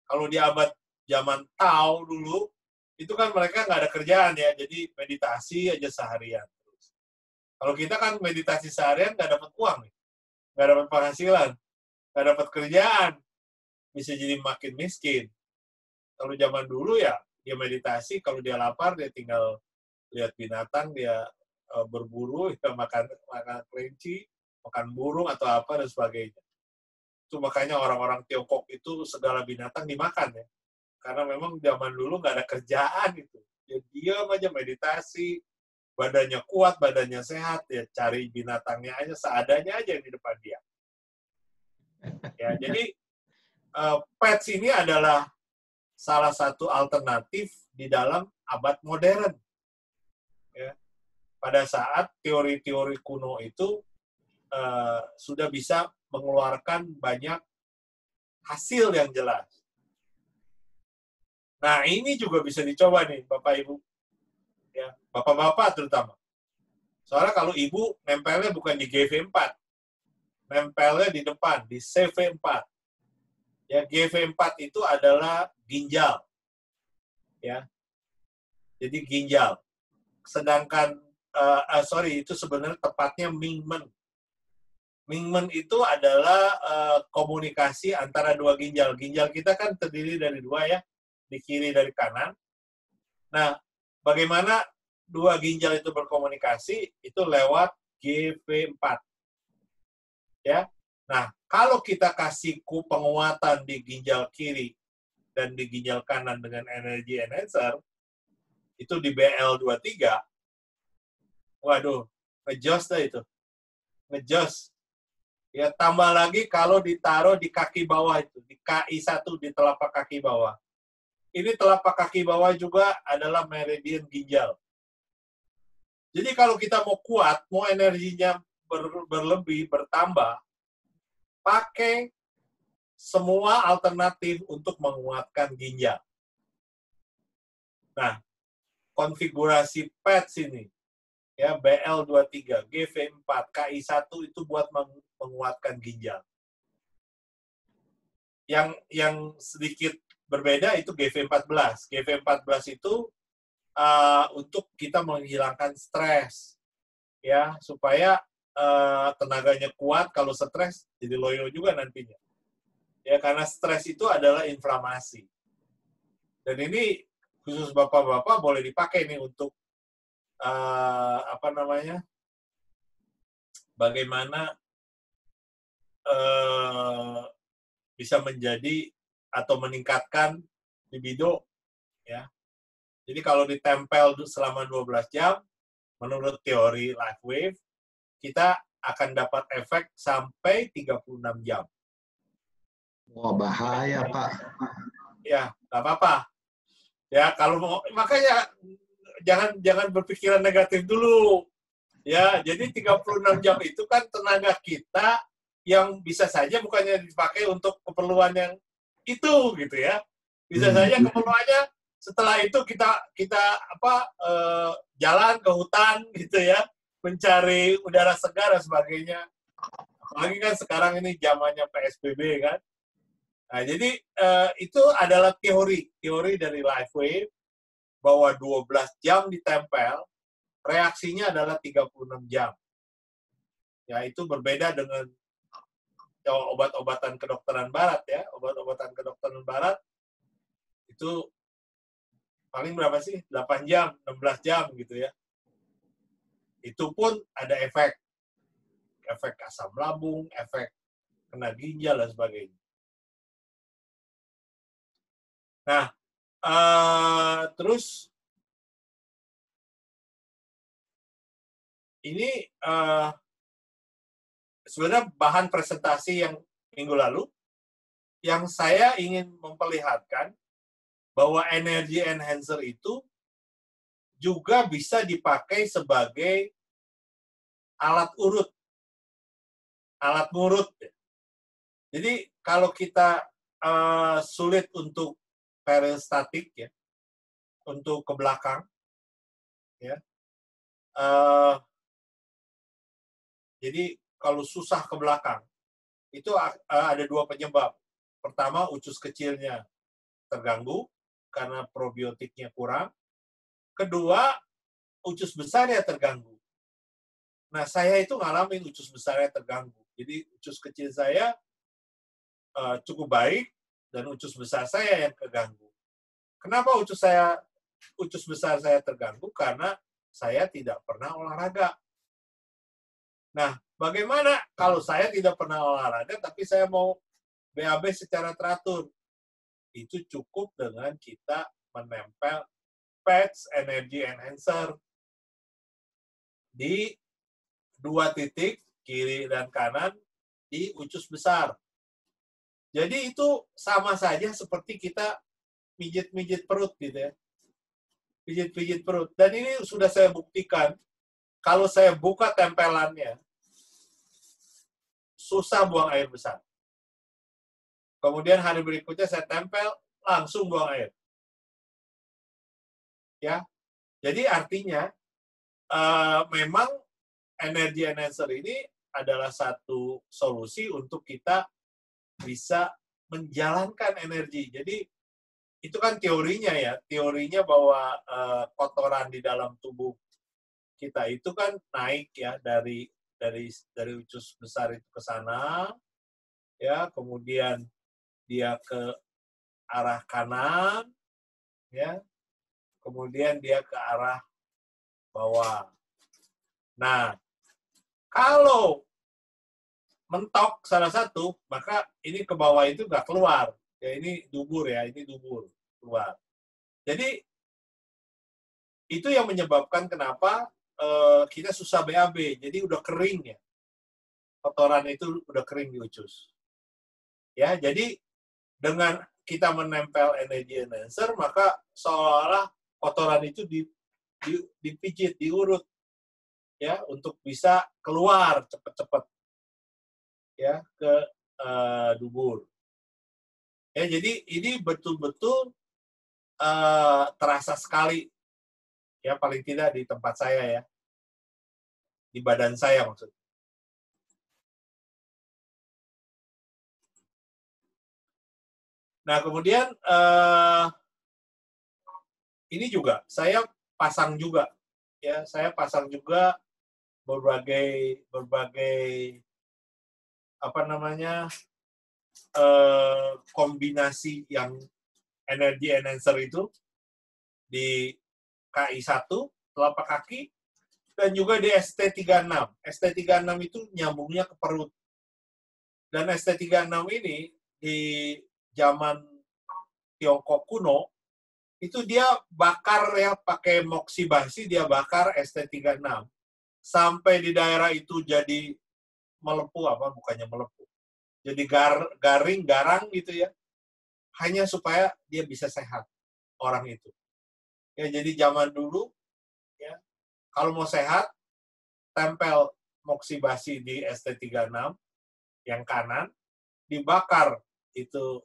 Kalau di abad zaman Tao dulu, itu kan mereka nggak ada kerjaan ya, jadi meditasi aja seharian. Kalau kita kan meditasi seharian nggak dapat uang, nggak dapat penghasilan, nggak dapat kerjaan, bisa jadi makin miskin. Kalau zaman dulu ya, dia meditasi, kalau dia lapar dia tinggal lihat binatang, dia berburu, ya makan kelinci, makan burung atau apa dan sebagainya. Itu makanya orang-orang Tiongkok itu segala binatang dimakan ya, karena memang zaman dulu nggak ada kerjaan itu. Dia diam aja meditasi, badannya kuat, badannya sehat, ya cari binatangnya aja, seadanya aja di depan dia. Ya, jadi pets ini adalah salah satu alternatif di dalam abad modern. Ya. Pada saat teori-teori kuno itu sudah bisa mengeluarkan banyak hasil yang jelas. Nah, ini juga bisa dicoba nih, Bapak Ibu. Ya, Bapak-bapak terutama. Soalnya kalau Ibu nempelnya bukan di GV4, nempelnya di depan, di CV4. Ya, GV4 itu adalah ginjal. Ya. Jadi ginjal. Sedangkan itu sebenarnya tepatnya Mingmen. Mingmen itu adalah komunikasi antara dua ginjal. Ginjal kita kan terdiri dari dua ya, di kiri dari kanan. Nah, bagaimana dua ginjal itu berkomunikasi? Itu lewat GV4. Ya. Nah, kalau kita kasih penguatan di ginjal kiri dan di ginjal kanan dengan energi enhancer, itu di BL23, waduh, ngejos dah itu. Ngejos. Ya, tambah lagi kalau ditaruh di kaki bawah itu, di KI1, di telapak kaki bawah. Ini telapak kaki bawah juga adalah meridian ginjal. Jadi kalau kita mau kuat, mau energinya berlebih, bertambah, pakai semua alternatif untuk menguatkan ginjal. Nah, konfigurasi PETS ini, ya BL23, GV4, KI1 itu buat menguatkan ginjal. Yang sedikit berbeda itu GV14. GV14 itu untuk kita menghilangkan stres, ya supaya tenaganya kuat. Kalau stres jadi loyo juga nantinya. Ya karena stres itu adalah inflamasi. Dan ini khusus bapak-bapak boleh dipakai nih untuk apa namanya, bagaimana bisa menjadi atau meningkatkan libido, ya. Jadi kalau ditempel selama 12 jam, menurut teori LifeWave, kita akan dapat efek sampai 36 jam. Wah, bahaya, Pak. Ya, nggak apa-apa. Ya, kalau mau, makanya jangan berpikiran negatif dulu. Ya, jadi 36 jam itu kan tenaga kita yang bisa saja bukannya dipakai untuk keperluan yang itu gitu ya. Bisa saja keperluannya setelah itu kita jalan ke hutan gitu ya, mencari udara segar dan sebagainya. Apalagi kan sekarang ini zamannya PSBB kan. Nah, jadi itu adalah teori dari LifeWave bahwa 12 jam ditempel, reaksinya adalah 36 jam. Ya, itu berbeda dengan obat-obatan kedokteran barat ya. Obat-obatan kedokteran barat itu paling berapa sih? 8 jam, 16 jam gitu ya. Itu pun ada efek asam lambung, efek kena ginjal dan sebagainya. Nah, terus ini sebenarnya bahan presentasi yang minggu lalu yang saya ingin memperlihatkan bahwa energy enhancer itu juga bisa dipakai sebagai alat urut, alat ngurut. Jadi kalau kita sulit untuk peristatik ya, untuk ke belakang, ya. Jadi kalau susah ke belakang, itu ada dua penyebab. Pertama, usus kecilnya terganggu karena probiotiknya kurang. Kedua, usus besarnya terganggu. Nah, saya itu ngalamin usus besarnya terganggu. Jadi usus kecil saya cukup baik dan usus besar saya yang terganggu. Kenapa usus besar saya terganggu? Karena saya tidak pernah olahraga. Nah, bagaimana kalau saya tidak pernah olahraga tapi saya mau BAB secara teratur? Itu cukup dengan kita menempel patch energy enhancer di 2 titik, kiri dan kanan, di usus besar. Jadi itu sama saja seperti kita pijit-pijit perut gitu ya. Pijit-pijit perut. Dan ini sudah saya buktikan, kalau saya buka tempelannya, susah buang air besar. Kemudian hari berikutnya saya tempel, langsung buang air. Ya, jadi artinya memang energy enhancer ini adalah satu solusi untuk kita bisa menjalankan energi. Jadi itu kan teorinya ya, teorinya bahwa kotoran di dalam tubuh kita itu kan naik ya dari usus besar itu ke sana, ya, kemudian dia ke arah kanan, ya, kemudian dia ke arah bawah. Nah, kalau mentok salah satu, maka ini ke bawah itu nggak keluar. Ya, ini dubur ya, ini dubur keluar. Jadi itu yang menyebabkan kenapa kita susah BAB. Jadi udah kering ya, kotoran itu udah kering di usus. Ya, jadi dengan kita menempel energy enhancer, maka seolah-olah kotoran itu dipijit, diurut, ya, untuk bisa keluar cepat-cepat, ya, ke dubur. Ya, jadi ini betul-betul terasa sekali, ya, paling tidak di tempat saya ya, di badan saya maksudnya. Nah, kemudian ini juga saya pasang juga, ya, saya pasang juga berbagai apa namanya kombinasi yang energy enhancer itu di KI1 telapak kaki, dan juga di ST36. ST36 itu nyambungnya ke perut. Dan ST36 ini di zaman Tiongkok kuno, itu dia bakar ya, pakai moksibasi dia bakar ST36. Sampai di daerah itu jadi melepuh, bukannya melepuh. Jadi garing, garang gitu ya. Hanya supaya dia bisa sehat, orang itu. Ya, jadi zaman dulu, ya, kalau mau sehat, tempel moksibasi di ST36 yang kanan, dibakar itu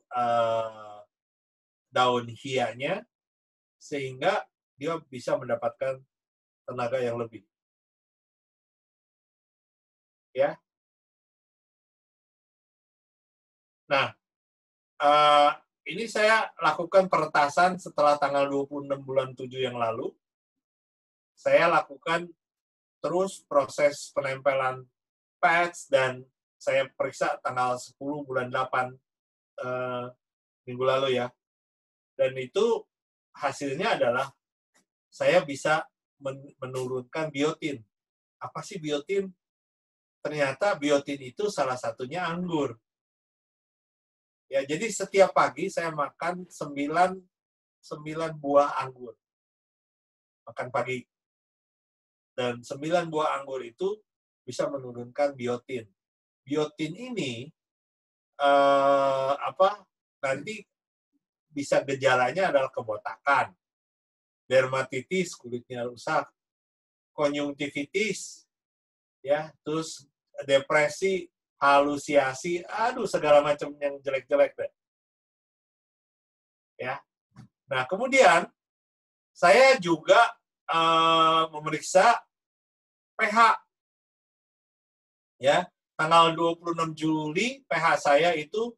daun hianya, sehingga dia bisa mendapatkan tenaga yang lebih. Ya. Nah, ini saya lakukan peretasan setelah tanggal 26 bulan 7 yang lalu. Saya lakukan terus proses penempelan patch, dan saya periksa tanggal 10 bulan 8 minggu lalu ya. Dan itu hasilnya adalah saya bisa menurunkan biotin. Apa sih biotin? Ternyata biotin itu salah satunya anggur. Ya, jadi setiap pagi saya makan 9 buah anggur. Makan pagi. Dan 9 buah anggur itu bisa menurunkan biotin. Biotin ini nanti bisa gejalanya adalah kebotakan, dermatitis, kulitnya rusak, konjungtivitis, ya, terus depresi, halusinasi, segala macam yang jelek-jelek deh. Ya. Nah, kemudian saya juga memeriksa pH. Ya, tanggal 26 Juli pH saya itu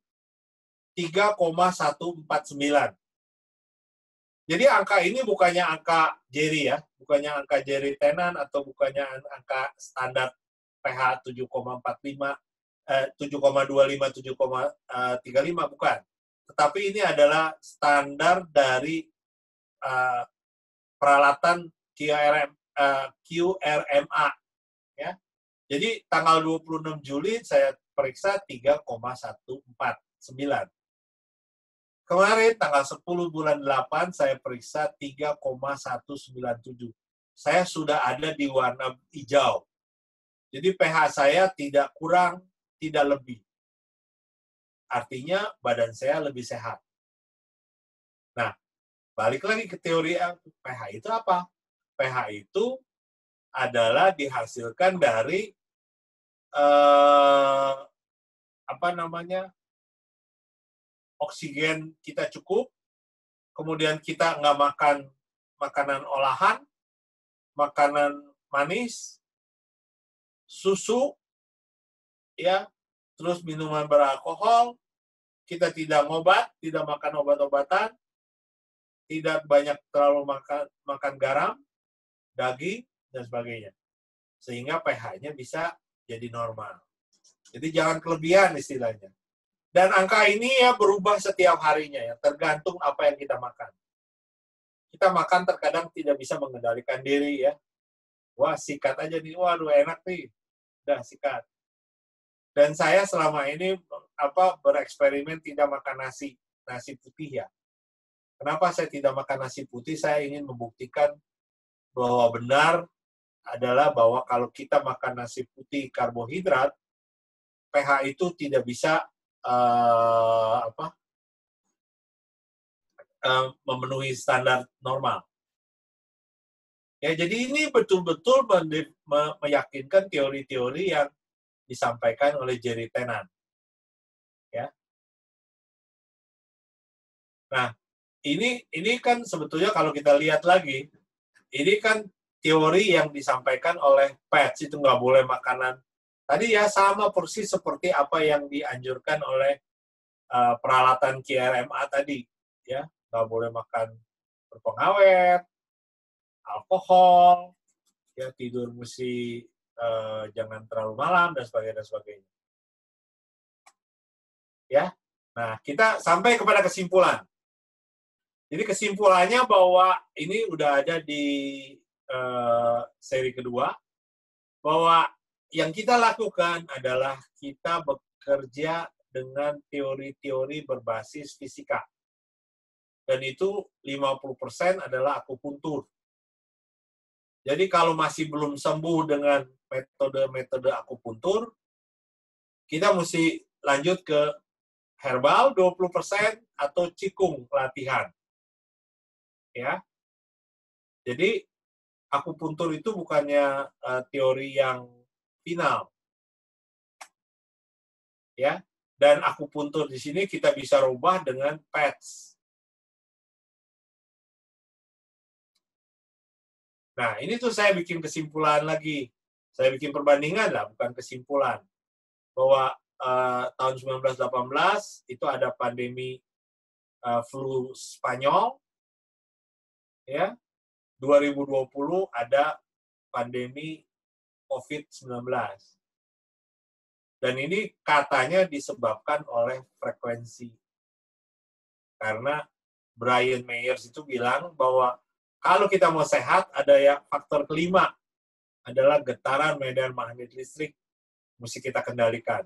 3,149. Jadi angka ini bukannya angka Jerry ya, bukannya angka Jerry Tennant atau bukannya angka standar pH 7,45, 7,25, 7,35, bukan. Tetapi ini adalah standar dari peralatan QRMA. Ya. Jadi tanggal 26 Juli saya periksa 3,149. Kemarin tanggal 10 bulan 8 saya periksa 3,197. Saya sudah ada di warna hijau. Jadi pH saya tidak kurang, tidak lebih. Artinya badan saya lebih sehat. Nah, balik lagi ke teori pH itu apa? pH itu adalah dihasilkan dari oksigen kita cukup, kemudian kita nggak makan makanan olahan, makanan manis, susu, ya, terus minuman beralkohol, kita tidak ngobat, tidak makan obat-obatan, tidak banyak terlalu makan garam, daging, dan sebagainya. Sehingga pH-nya bisa jadi normal. Jadi jangan kelebihan istilahnya. Dan angka ini ya berubah setiap harinya ya, tergantung apa yang kita makan. Kita makan terkadang tidak bisa mengendalikan diri ya. Wah, sikat aja nih, waduh enak nih. Udah sikat. Dan saya selama ini bereksperimen tidak makan nasi putih ya. Kenapa saya tidak makan nasi putih? Saya ingin membuktikan bahwa benar adalah bahwa kalau kita makan nasi putih karbohidrat, pH itu tidak bisa memenuhi standar normal. Ya, jadi ini betul-betul meyakinkan teori-teori yang disampaikan oleh Jerry Tennant. Ya. Nah, ini kan sebetulnya kalau kita lihat lagi, ini kan teori yang disampaikan oleh Patch, itu nggak boleh makanan. Tadi ya sama persis seperti apa yang dianjurkan oleh peralatan QRMA tadi, ya, nggak boleh makan berpengawet, alkohol, ya, tidur mesti jangan terlalu malam, dan sebagainya. Ya, nah kita sampai kepada kesimpulan. Jadi kesimpulannya bahwa ini udah ada di seri kedua, bahwa yang kita lakukan adalah kita bekerja dengan teori-teori berbasis fisika. Dan itu 50% adalah akupuntur. Jadi kalau masih belum sembuh dengan metode-metode akupuntur, kita mesti lanjut ke herbal 20% atau qigong latihan. Ya. Jadi akupuntur itu bukannya teori yang final. Ya. Dan akupuntur di sini kita bisa rubah dengan pads. Nah, ini tuh saya bikin kesimpulan lagi. Saya bikin perbandingan lah, bukan kesimpulan. Bahwa tahun 1918 itu ada pandemi flu Spanyol. Ya. 2020 ada pandemi COVID-19. Dan ini katanya disebabkan oleh frekuensi. Karena Brian Myers itu bilang bahwa kalau kita mau sehat, ada ya faktor kelima adalah getaran medan magnet listrik mesti kita kendalikan.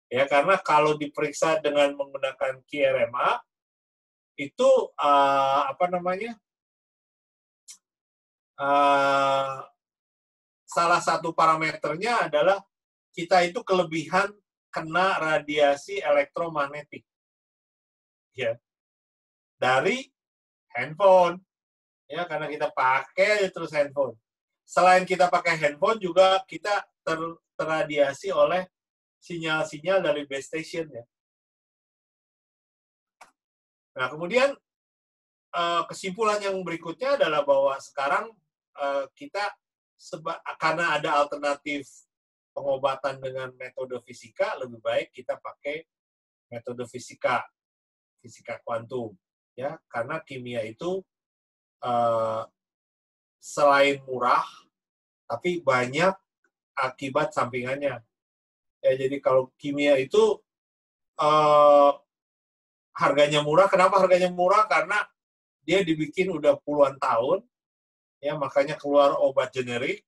Ya, karena kalau diperiksa dengan menggunakan QRMA itu salah satu parameternya adalah kita itu kelebihan kena radiasi elektromagnetik. Ya. Dari handphone. Ya, karena kita pakai terus handphone. Selain kita pakai handphone juga kita terradiasi oleh sinyal-sinyal dari base station ya. Nah, kemudian kesimpulan yang berikutnya adalah bahwa sekarang kita karena ada alternatif pengobatan dengan metode fisika, lebih baik kita pakai metode fisika kuantum ya, karena kimia itu selain murah tapi banyak akibat sampingannya. Ya, jadi kalau kimia itu harganya murah. Kenapa harganya murah? Karena dia dibikin udah puluhan tahun, ya makanya keluar obat generik.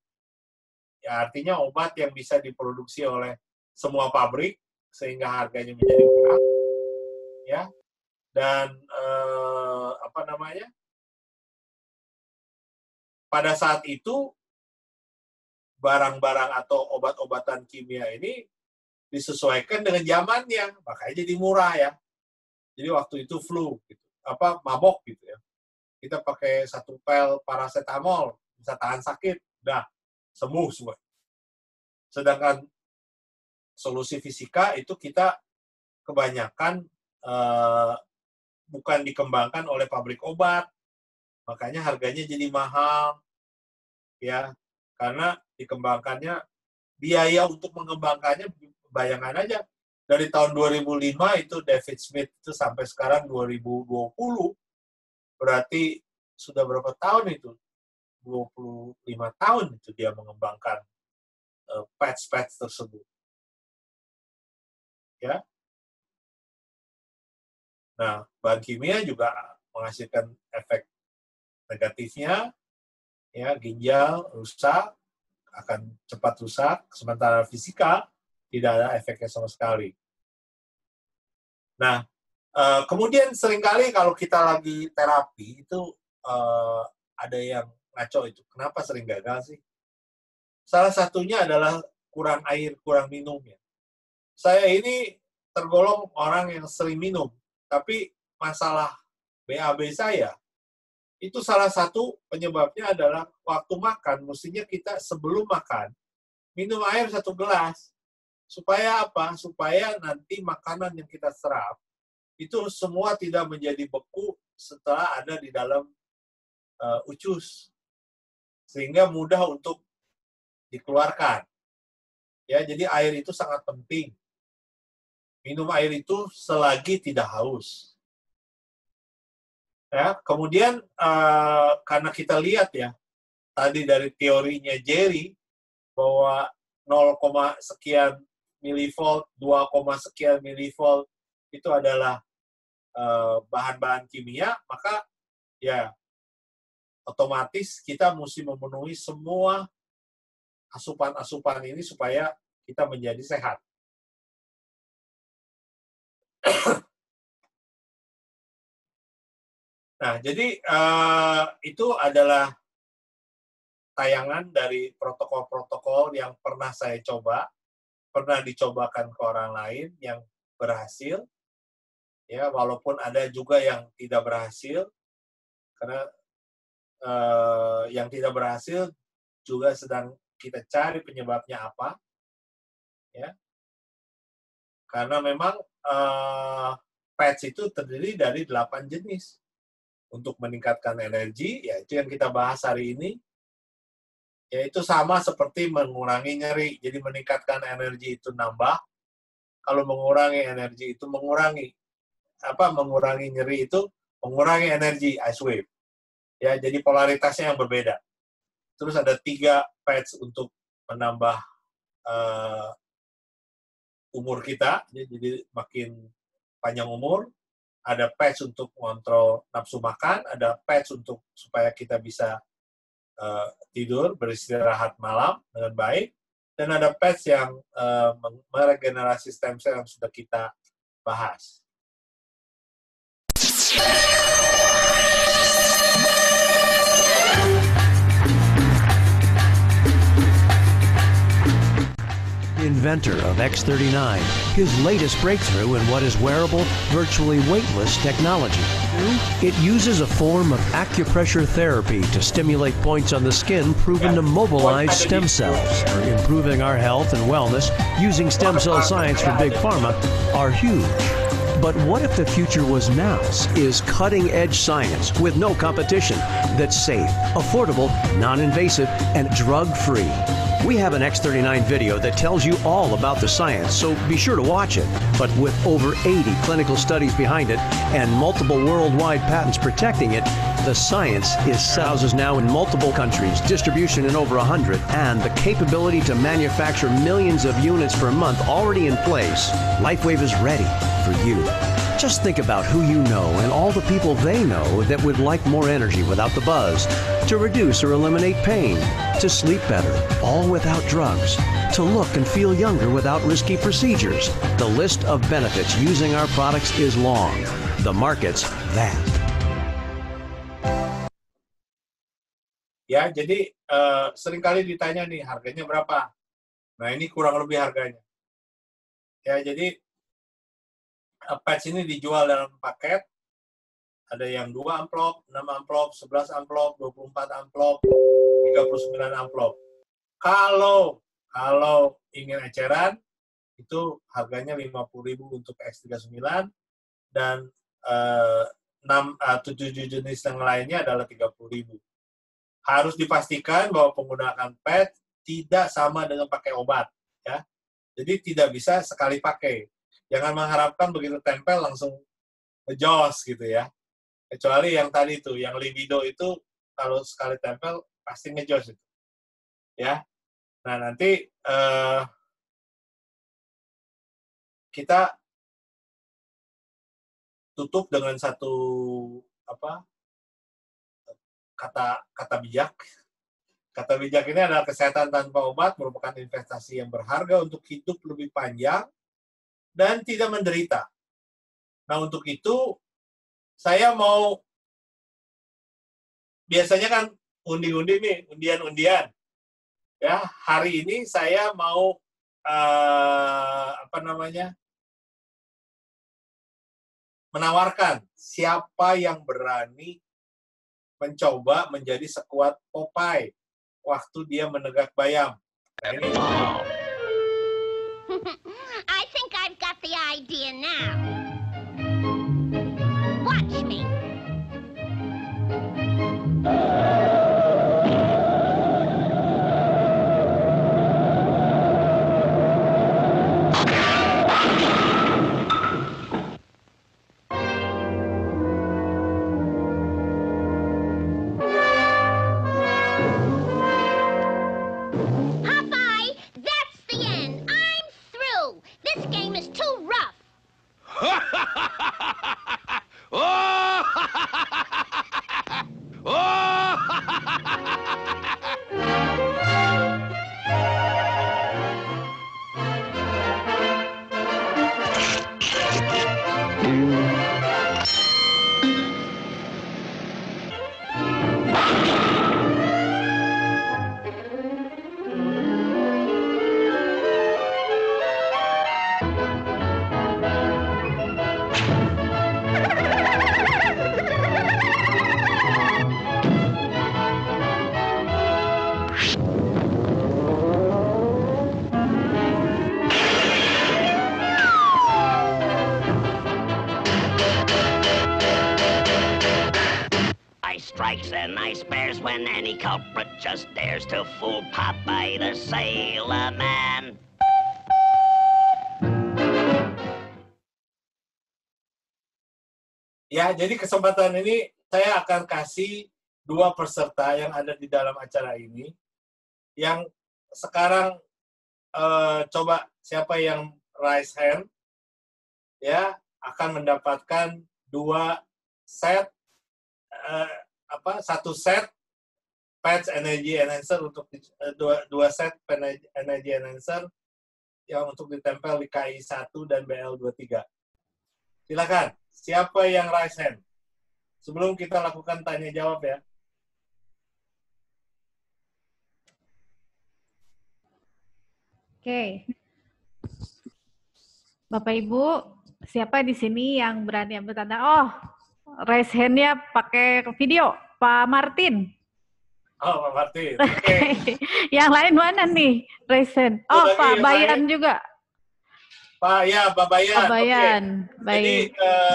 Ya artinya obat yang bisa diproduksi oleh semua pabrik sehingga harganya menjadi murah. Ya, dan pada saat itu barang-barang atau obat-obatan kimia ini disesuaikan dengan zamannya, makanya jadi murah ya. Jadi waktu itu flu, gitu. Mabok gitu ya. Kita pakai 1 pel paracetamol, bisa tahan sakit, udah sembuh semua. Sedangkan solusi fisika itu kita kebanyakan bukan dikembangkan oleh pabrik obat, makanya harganya jadi mahal, ya. Karena dikembangkannya, biaya untuk mengembangkannya, bayangan aja, dari tahun 2005 itu David Smith itu sampai sekarang 2020, berarti sudah berapa tahun itu? 25 tahun itu dia mengembangkan patch tersebut. Ya. Nah, bahan kimia juga menghasilkan efek negatifnya, ya, ginjal rusak, akan cepat rusak, sementara fisika tidak ada efeknya sama sekali. Nah, kemudian seringkali kalau kita lagi terapi itu ada yang ngaco itu, kenapa sering gagal sih? Salah satunya adalah kurang air, kurang minum ya. Saya ini tergolong orang yang sering minum, tapi masalah BAB saya itu salah satu penyebabnya adalah waktu makan, mestinya kita sebelum makan minum air 1 gelas. Supaya apa? Supaya nanti makanan yang kita serap itu semua tidak menjadi beku setelah ada di dalam ucus. Sehingga mudah untuk dikeluarkan. Ya, jadi air itu sangat penting. Minum air itu selagi tidak haus. Ya, kemudian karena kita lihat ya, tadi dari teorinya Jerry, bahwa 0, sekian milivolt, 2, sekian milivolt itu adalah bahan-bahan kimia, maka ya otomatis kita mesti memenuhi semua asupan-asupan ini supaya kita menjadi sehat. Nah, jadi itu adalah tayangan dari protokol-protokol yang pernah saya coba, pernah dicobakan ke orang lain yang berhasil, ya walaupun ada juga yang tidak berhasil, karena yang tidak berhasil juga sedang kita cari penyebabnya apa, ya, karena memang PETS itu terdiri dari 8 jenis. Untuk meningkatkan energi, yaitu yang kita bahas hari ini, yaitu sama seperti mengurangi nyeri. Jadi meningkatkan energi itu nambah, kalau mengurangi energi itu mengurangi nyeri itu mengurangi energi ice wave. Ya, jadi polaritasnya yang berbeda. Terus ada 3 PETS untuk menambah umur kita, jadi makin panjang umur. Ada patch untuk mengontrol nafsu makan, ada patch untuk supaya kita bisa tidur, beristirahat malam dengan baik, dan ada patch yang meregenerasi stem cell yang sudah kita bahas. Inventor of X39, his latest breakthrough in what is wearable, virtually weightless technology. It uses a form of acupressure therapy to stimulate points on the skin proven to mobilize stem cells. Improving our health and wellness using stem cell science for Big Pharma are huge. But what if the future was now? Is cutting-edge science with no competition that's safe, affordable, non-invasive, and drug-free. We have an X39 video that tells you all about the science, so be sure to watch it. But with over 80 clinical studies behind it and multiple worldwide patents protecting it, the science is houses now in multiple countries, distribution in over 100, and the capability to manufacture millions of units per month already in place. LifeWave is ready for you. Just think about who you know and all the people they know that would like more energy without the buzz, to reduce or eliminate pain, to sleep better, all without drugs, to look and feel younger without risky procedures. The list of benefits using our products is long. The market's vast. Ya, jadi seringkali ditanya nih, harganya berapa? Nah, ini kurang lebih harganya. Ya, jadi patch ini dijual dalam paket. Ada yang 2 amplop, 6 amplop, 11 amplop, 24 amplop, 39 amplop. Kalau ingin eceran, itu harganya 50.000 untuk X39, dan 7 jenis yang lainnya adalah 30.000. Harus dipastikan bahwa penggunaan patch tidak sama dengan pakai obat, ya. Jadi tidak bisa sekali pakai. Jangan mengharapkan begitu tempel langsung ngejos gitu ya. Kecuali yang tadi itu, yang libido itu kalau sekali tempel pasti ngejos itu. Ya. Nah, nanti kita tutup dengan satu kata bijak. Kata bijak ini adalah kesehatan tanpa obat merupakan investasi yang berharga untuk hidup lebih panjang dan tidak menderita. Nah, untuk itu, saya mau, biasanya kan undi-undi nih, undian-undian. Ya, hari ini saya mau, menawarkan siapa yang berani mencoba menjadi sekuat Popeye waktu dia menegak bayam. Nah, ini. I think I've got the idea now. Watch me. Popeye, that's the end. I'm through. This game is too rough. Oh! Oh! and ice bears when any culprit just dares to fool Popeye the Sailor Man. Ya, jadi kesempatan ini saya akan kasih 2 peserta yang ada di dalam acara ini, yang sekarang coba siapa yang raise hand, ya akan mendapatkan 2 set, 1 set patch energy enhancer untuk 2 set energy enhancer yang untuk ditempel di KI 1 dan BL23. Silakan. Siapa yang raise hand? Sebelum kita lakukan tanya jawab ya. Oke. Bapak Ibu, siapa di sini yang berani bertanya? Oh, raise hand-nya pakai video. Pak Martin. Oh, Pak Martin. Oke. Yang lain mana nih? Raise hand. Oh, Pak Bayan juga. Pak, ya, Pak Bayan. Pak Bayan. Okay. Baik. Jadi,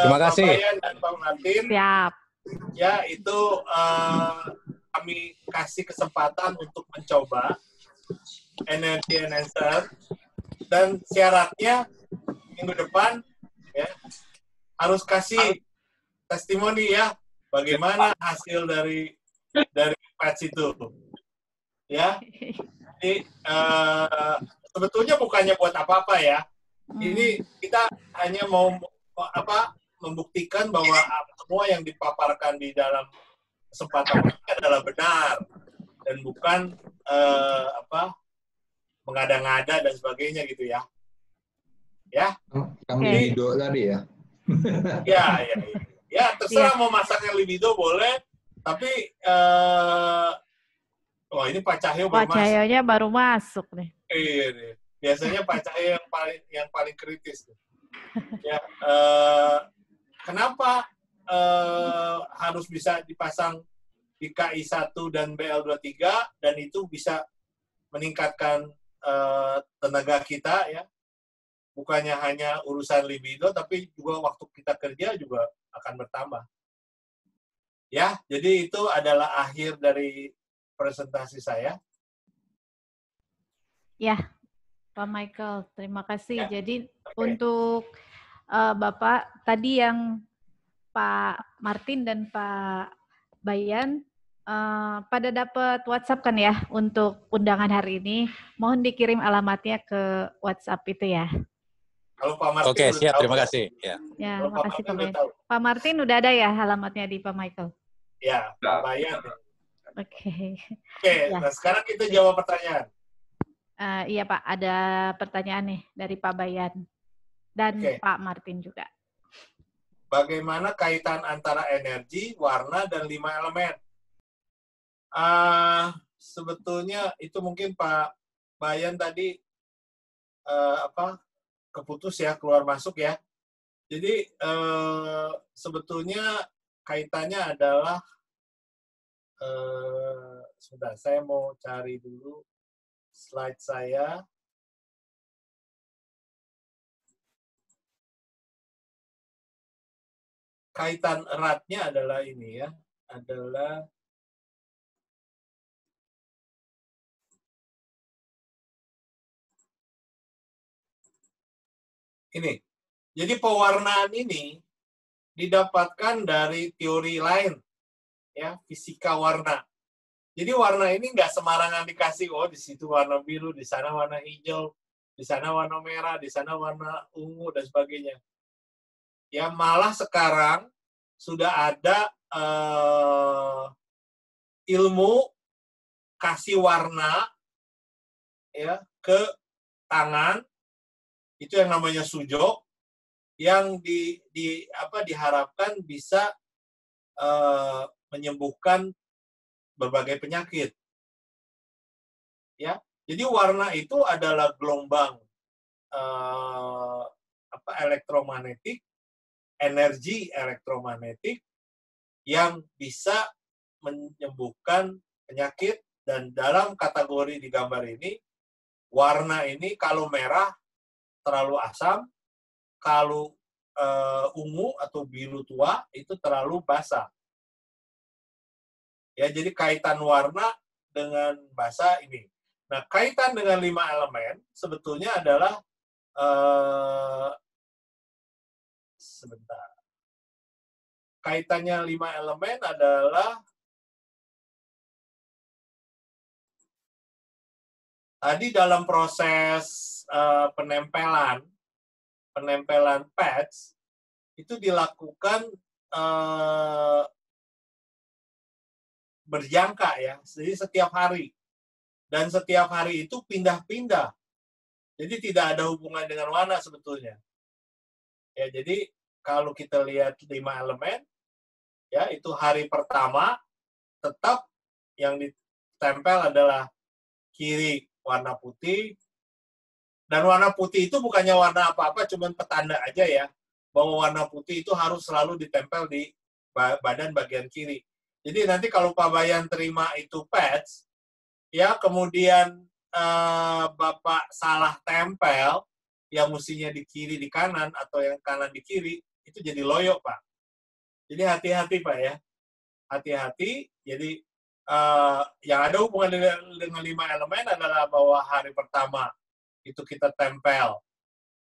terima kasih. Pak Bayan dan Pak Martin. Siap. Ya, itu kami kasih kesempatan untuk mencoba energy enhancer, dan syaratnya minggu depan ya harus kasih testimoni ya bagaimana hasil dari patch itu ya. Jadi sebetulnya bukannya buat apa-apa ya. Ini kita hanya mau membuktikan bahwa semua yang dipaparkan di dalam kesempatan ini adalah benar dan bukan mengada-ngada dan sebagainya gitu ya. Ya. Kami libido tadi ya. Ya, terserah mau masaknya libido boleh, tapi ini Pak Cahyo baru masuk. Pak Cahyonya baru masuk nih. Iya nih. Biasanya Pak Cahyo yang paling kritis. Ya, kenapa harus bisa dipasang di KI 1 dan BL23 dan itu bisa meningkatkan tenaga kita ya. Bukannya hanya urusan libido, tapi juga waktu kita kerja juga akan bertambah. Ya, jadi itu adalah akhir dari presentasi saya. Ya, Pak Michael, terima kasih. Ya. Jadi untuk Bapak, tadi yang Pak Martin dan Pak Bayan pada dapat WhatsApp kan ya untuk undangan hari ini. Mohon dikirim alamatnya ke WhatsApp itu ya. Kalau Pak Martin Oke, siap. tahu, terima kasih. Ya, terima kasih Pak Bayan. Pak Martin udah ada ya alamatnya di Pak Michael? Ya, Pak Bayan. Oke, ya. Nah sekarang kita jawab pertanyaan. Iya Pak, ada pertanyaan nih dari Pak Bayan dan Pak Martin juga. Bagaimana kaitan antara energi, warna, dan 5 elemen? Sebetulnya itu mungkin Pak Bayan tadi keputus ya, keluar masuk ya. Jadi sebetulnya kaitannya adalah sebentar, saya mau cari dulu slide saya. Kaitan eratnya adalah ini ya, adalah ini. Jadi pewarnaan ini didapatkan dari teori lain, ya, fisika warna. Jadi warna ini nggak sembarangan dikasih, oh di situ warna biru, di sana warna hijau, di sana warna merah, di sana warna ungu, dan sebagainya. Ya malah sekarang sudah ada ilmu kasih warna ya ke tangan, itu yang namanya sujok, yang diharapkan bisa menyembuhkan berbagai penyakit. Ya, jadi warna itu adalah gelombang elektromagnetik, energi elektromagnetik yang bisa menyembuhkan penyakit, dan dalam kategori di gambar ini, warna ini kalau merah terlalu asam, kalau ungu atau biru tua itu terlalu basah. Ya, jadi kaitan warna dengan basa ini. Nah, kaitan dengan 5 elemen sebetulnya adalah sebentar. Kaitannya 5 elemen adalah tadi dalam proses penempelan patch itu dilakukan berjangka ya, jadi setiap hari. Dan setiap hari itu pindah-pindah. Jadi tidak ada hubungan dengan warna sebetulnya. Ya, jadi kalau kita lihat 5 elemen, ya itu hari pertama tetap yang ditempel adalah kiri warna putih. Dan warna putih itu bukannya warna apa-apa, cuman petanda aja ya, bahwa warna putih itu harus selalu ditempel di badan bagian kiri. Jadi nanti kalau Pak Bayan terima itu patch, ya kemudian Bapak salah tempel, yang mestinya di kiri di kanan atau yang kanan di kiri, itu jadi loyo, Pak. Jadi hati-hati, Pak ya. Hati-hati. Jadi yang ada hubungan dengan 5 elemen adalah bahwa hari pertama itu kita tempel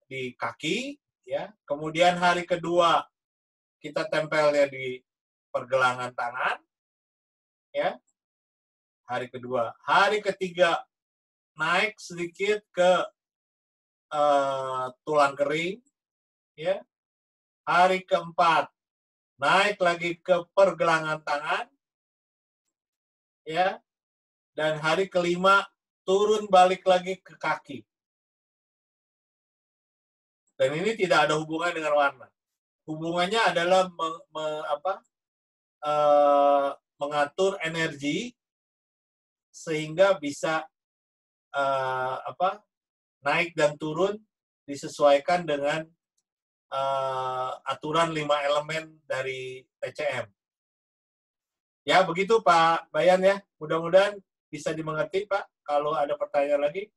di kaki, ya. Kemudian hari kedua kita tempelnya di pergelangan tangan, ya. Hari kedua. Hari ketiga naik sedikit ke tulang kering, ya. Hari keempat naik lagi ke pergelangan tangan, ya. Dan hari kelima turun balik lagi ke kaki. Dan ini tidak ada hubungan dengan warna. Hubungannya adalah mengatur energi sehingga bisa naik dan turun disesuaikan dengan aturan 5 elemen dari TCM. Ya, begitu Pak Bayan ya. Mudah-mudahan bisa dimengerti, Pak. Kalau ada pertanyaan lagi,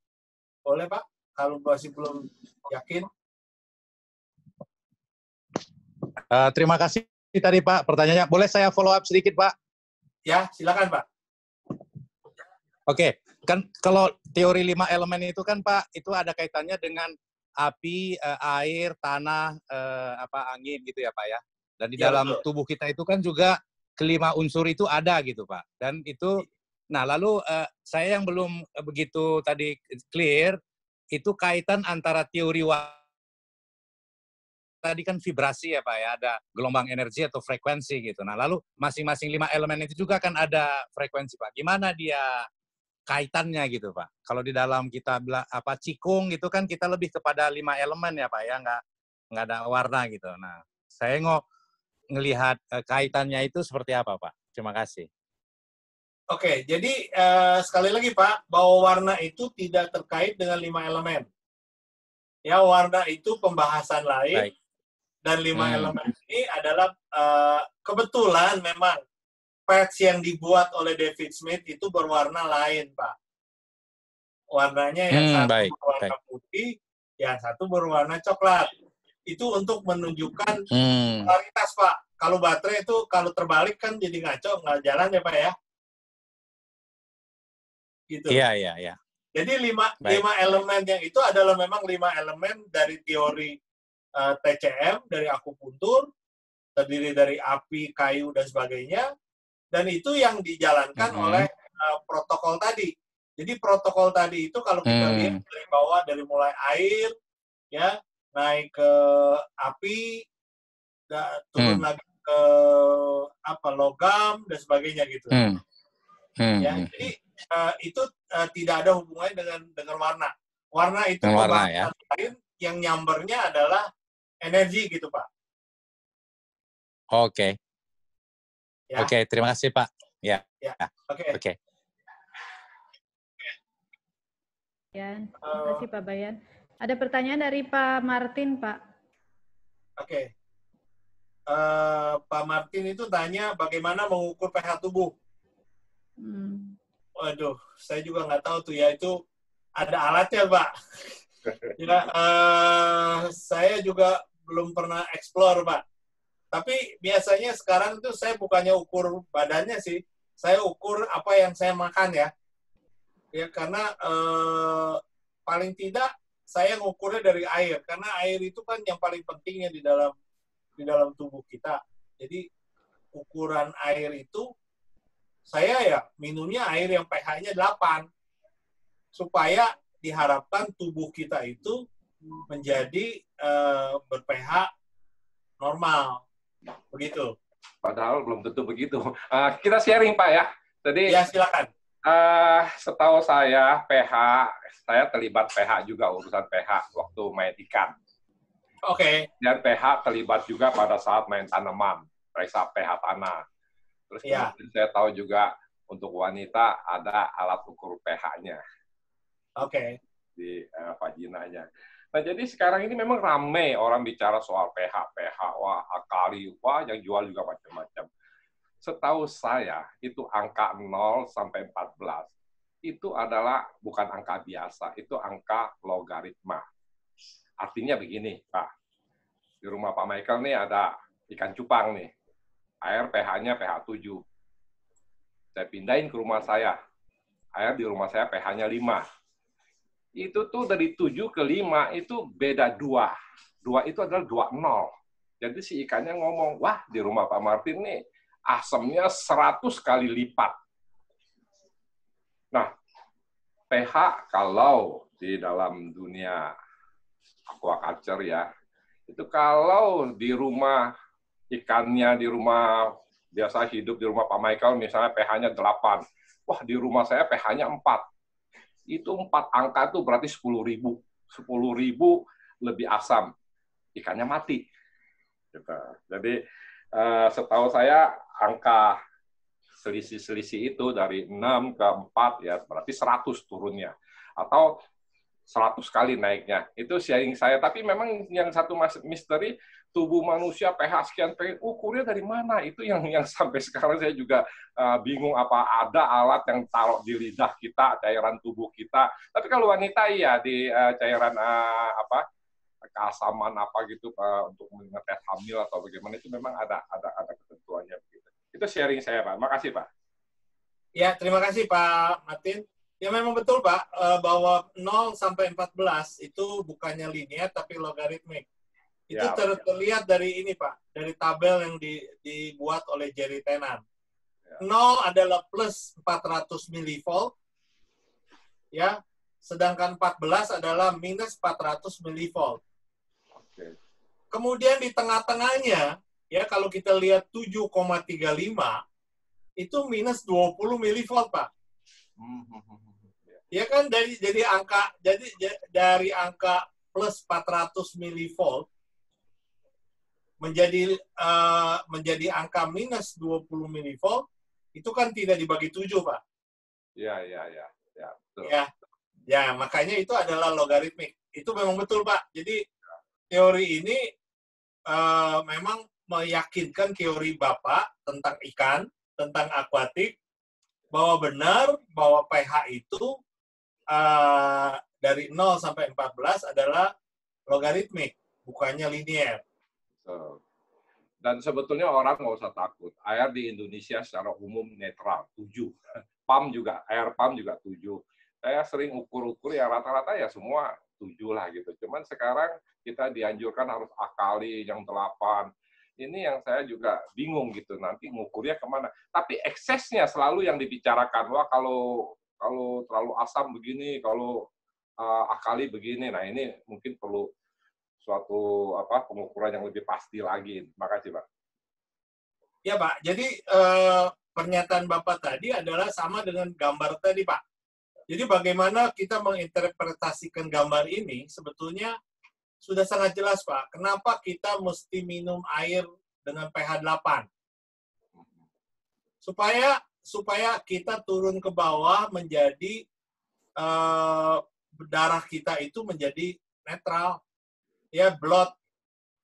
boleh Pak. Kalau masih belum yakin. Terima kasih tadi Pak pertanyaannya. Boleh saya follow up sedikit Pak? Ya, silakan Pak. Oke, kan kalau teori 5 elemen itu kan Pak, itu ada kaitannya dengan api, air, tanah, angin gitu ya Pak ya. Dan di dalam tubuh kita itu kan juga kelima unsur itu ada gitu Pak. Dan itu, nah lalu saya yang belum begitu tadi clear, itu kaitan antara teori tadi kan vibrasi ya Pak ya, ada gelombang energi atau frekuensi gitu. Nah lalu masing-masing 5 elemen itu juga kan ada frekuensi Pak. Gimana dia kaitannya gitu Pak? Kalau di dalam kita Qigong itu kan kita lebih kepada 5 elemen ya Pak ya, nggak ada warna gitu. Nah saya ngelihat kaitannya itu seperti apa Pak? Terima kasih. Oke, jadi sekali lagi Pak, bahwa warna itu tidak terkait dengan 5 elemen. Ya, warna itu pembahasan lain. Baik. Dan 5 elemen ini adalah kebetulan memang patch yang dibuat oleh David Smith itu berwarna lain, Pak. Warnanya yang satu berwarna putih, yang satu berwarna coklat. Itu untuk menunjukkan polaritas, Pak. Kalau baterai itu kalau terbalik kan jadi ngaco, nggak jalan ya, Pak ya. Gitu. Iya. Jadi 5 elemen yang itu adalah memang 5 elemen dari teori TCM, dari akupuntur, terdiri dari api, kayu, dan sebagainya. Dan itu yang dijalankan oleh protokol tadi. Jadi protokol tadi itu kalau kita lihat dari bawah, dari mulai air, ya naik ke api, turun lagi ke logam, dan sebagainya gitu. Ya, jadi itu tidak ada hubungannya dengan warna. Warna itu pembahasan lain yang nyambernya adalah energi gitu Pak. Oke. Ya. Oke, terima kasih Pak. Ya. Oke. Ya, terima kasih Pak Bayan. Ada pertanyaan dari Pak Martin Pak. Oke. Pak Martin itu tanya bagaimana mengukur pH tubuh. Waduh, saya juga nggak tahu tuh ya, itu ada alatnya Pak. Ya, saya juga belum pernah explore Pak. Tapi biasanya sekarang itu saya bukannya ukur badannya sih, saya ukur apa yang saya makan ya. Ya karena paling tidak saya ngukurnya dari air, karena air itu kan yang paling pentingnya di dalam tubuh kita. Jadi ukuran air itu saya ya minumnya air yang pH-nya 8 supaya diharapkan tubuh kita itu menjadi ber-pH normal. Begitu. Padahal belum tentu begitu. Kita sharing Pak ya. Tadi Ya silakan. setahu saya pH, saya terlibat pH juga, urusan pH waktu main ikan. Oke. Dan pH terlibat juga pada saat main tanaman, periksa pH tanah. Terus Ya. kemudian saya tahu juga untuk wanita ada alat ukur pH-nya Oke. di vaginanya. Nah, jadi sekarang ini memang ramai orang bicara soal pH, wah, alkali, wah, yang jual juga macam-macam. Setahu saya, itu angka 0 sampai 14. Itu adalah bukan angka biasa, itu angka logaritma. Artinya begini, Pak. Di rumah Pak Michael nih ada ikan cupang nih. Air pH-nya pH 7. Saya pindahin ke rumah saya. Air di rumah saya pH-nya 5. Itu tuh dari 7 ke 5 itu beda 2. 2 itu adalah 2,0. Jadi si ikannya ngomong, wah di rumah Pak Martin nih asamnya 100 kali lipat. Nah, pH kalau di dalam dunia aquaculture ya, itu kalau di rumah ikannya, di rumah biasa hidup di rumah Pak Michael misalnya pH-nya 8. Wah, di rumah saya pH-nya 4. Itu 4 angka itu berarti 10.000. 10.000 lebih asam. Ikannya mati. Gitu. Jadi setahu saya angka selisih-selisih itu dari 6 ke 4 ya berarti 100 turunnya. Atau 100 kali naiknya. Itu sharing saya. Tapi memang yang satu misteri, tubuh manusia pH sekian, ukurnya dari mana? Itu yang sampai sekarang saya juga bingung, apa ada alat yang taruh di lidah kita, cairan tubuh kita. Tapi kalau wanita iya, di cairan keasaman apa gitu untuk mengetes hamil atau bagaimana, itu memang ada ketentuannya begitu. Itu sharing saya, Pak. Makasih, Pak. Ya, terima kasih Pak Martin. Ya memang betul Pak, bahwa 0 sampai 14 itu bukannya linear tapi logaritmik. Itu Ya, terlihat dari ini Pak, dari tabel yang dibuat oleh Jerry Tennant. Ya. 0 adalah plus 400 milivolt, ya, sedangkan 14 adalah minus 400 milivolt. Oke. Kemudian di tengah-tengahnya, ya kalau kita lihat 7,35, itu minus 20 milivolt Pak. Ya kan dari angka plus 400 milivolt menjadi angka minus 20 milivolt itu kan tidak dibagi 7 Pak. Ya, betul. Ya, makanya itu adalah logaritmik. Itu memang betul Pak. Jadi teori ini memang meyakinkan teori Bapak tentang ikan, tentang akuatik, bahwa benar bahwa pH itu dari 0 sampai 14 adalah logaritmik, bukannya linear. Dan sebetulnya orang nggak usah takut. Air di Indonesia secara umum netral, 7. PAM juga, air PAM juga 7. Saya sering ukur-ukur ya rata-rata ya semua 7 lah gitu. Cuman sekarang kita dianjurkan harus akali yang 8. Ini yang saya juga bingung gitu, nanti ngukurnya kemana. Tapi eksesnya selalu yang dibicarakan, wah kalau terlalu asam begini, kalau akali begini. Nah ini mungkin perlu suatu pengukuran yang lebih pasti lagi. Terima kasih, Pak. Ya Pak, jadi pernyataan Bapak tadi adalah sama dengan gambar tadi Pak. Jadi bagaimana kita menginterpretasikan gambar ini sebetulnya sudah sangat jelas, Pak. Kenapa kita mesti minum air dengan pH 8? Supaya kita turun ke bawah menjadi darah kita itu menjadi netral. Ya, blood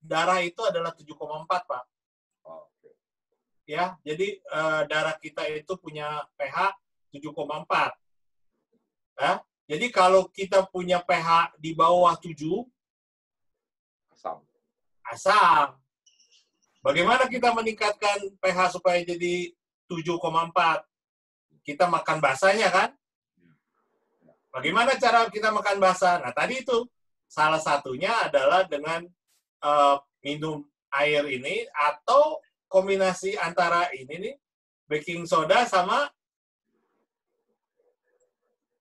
darah itu adalah 7,4, Pak. Ya, jadi darah kita itu punya pH 7,4. Ya, jadi kalau kita punya pH di bawah 7, asam. Bagaimana kita meningkatkan pH supaya jadi 7,4? kita makan basahnya kan? Bagaimana cara kita makan basah? Nah, tadi itu salah satunya adalah dengan minum air ini atau kombinasi antara ini nih, baking soda sama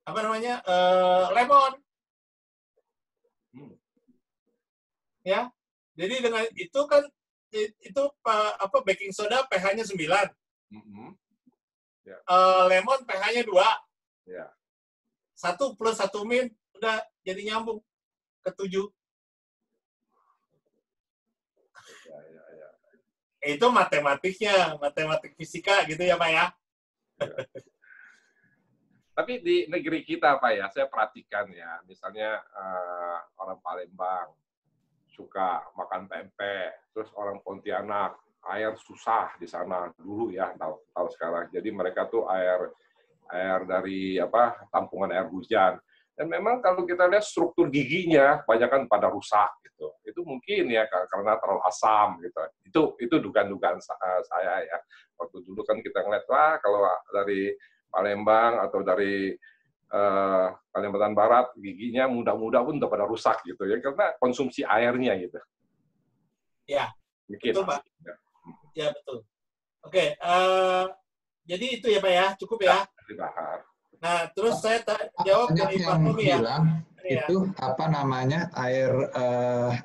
apa namanya, lemon. Ya, jadi dengan itu kan itu apa, baking soda pH-nya 9. Lemon pH-nya 2. Ya. 1 plus 1 min udah jadi nyambung ke 7. Itu matematiknya, matematik fisika gitu ya Pak ya. Tapi di negeri kita Pak ya, saya perhatikan ya, misalnya orang Palembang suka makan pempek, terus orang Pontianak air susah di sana dulu ya, tahu sekarang. Jadi mereka tuh air dari apa, tampungan air hujan. Dan memang kalau kita lihat struktur giginya banyak kan pada rusak gitu. Itu mungkin ya karena terlalu asam gitu. Itu dugaan-dugaan saya ya. Waktu dulu kan kita ngeliat, wah kalau dari Palembang atau dari Kalimantan Barat giginya muda-muda pun udah pada rusak gitu ya, karena konsumsi airnya gitu. Ya, mungkin. Betul Pak. Ya betul. Oke, jadi itu ya Pak ya, cukup ya. Nah, terus saya jawab dari Pak Tommy ya. Itu apa namanya, air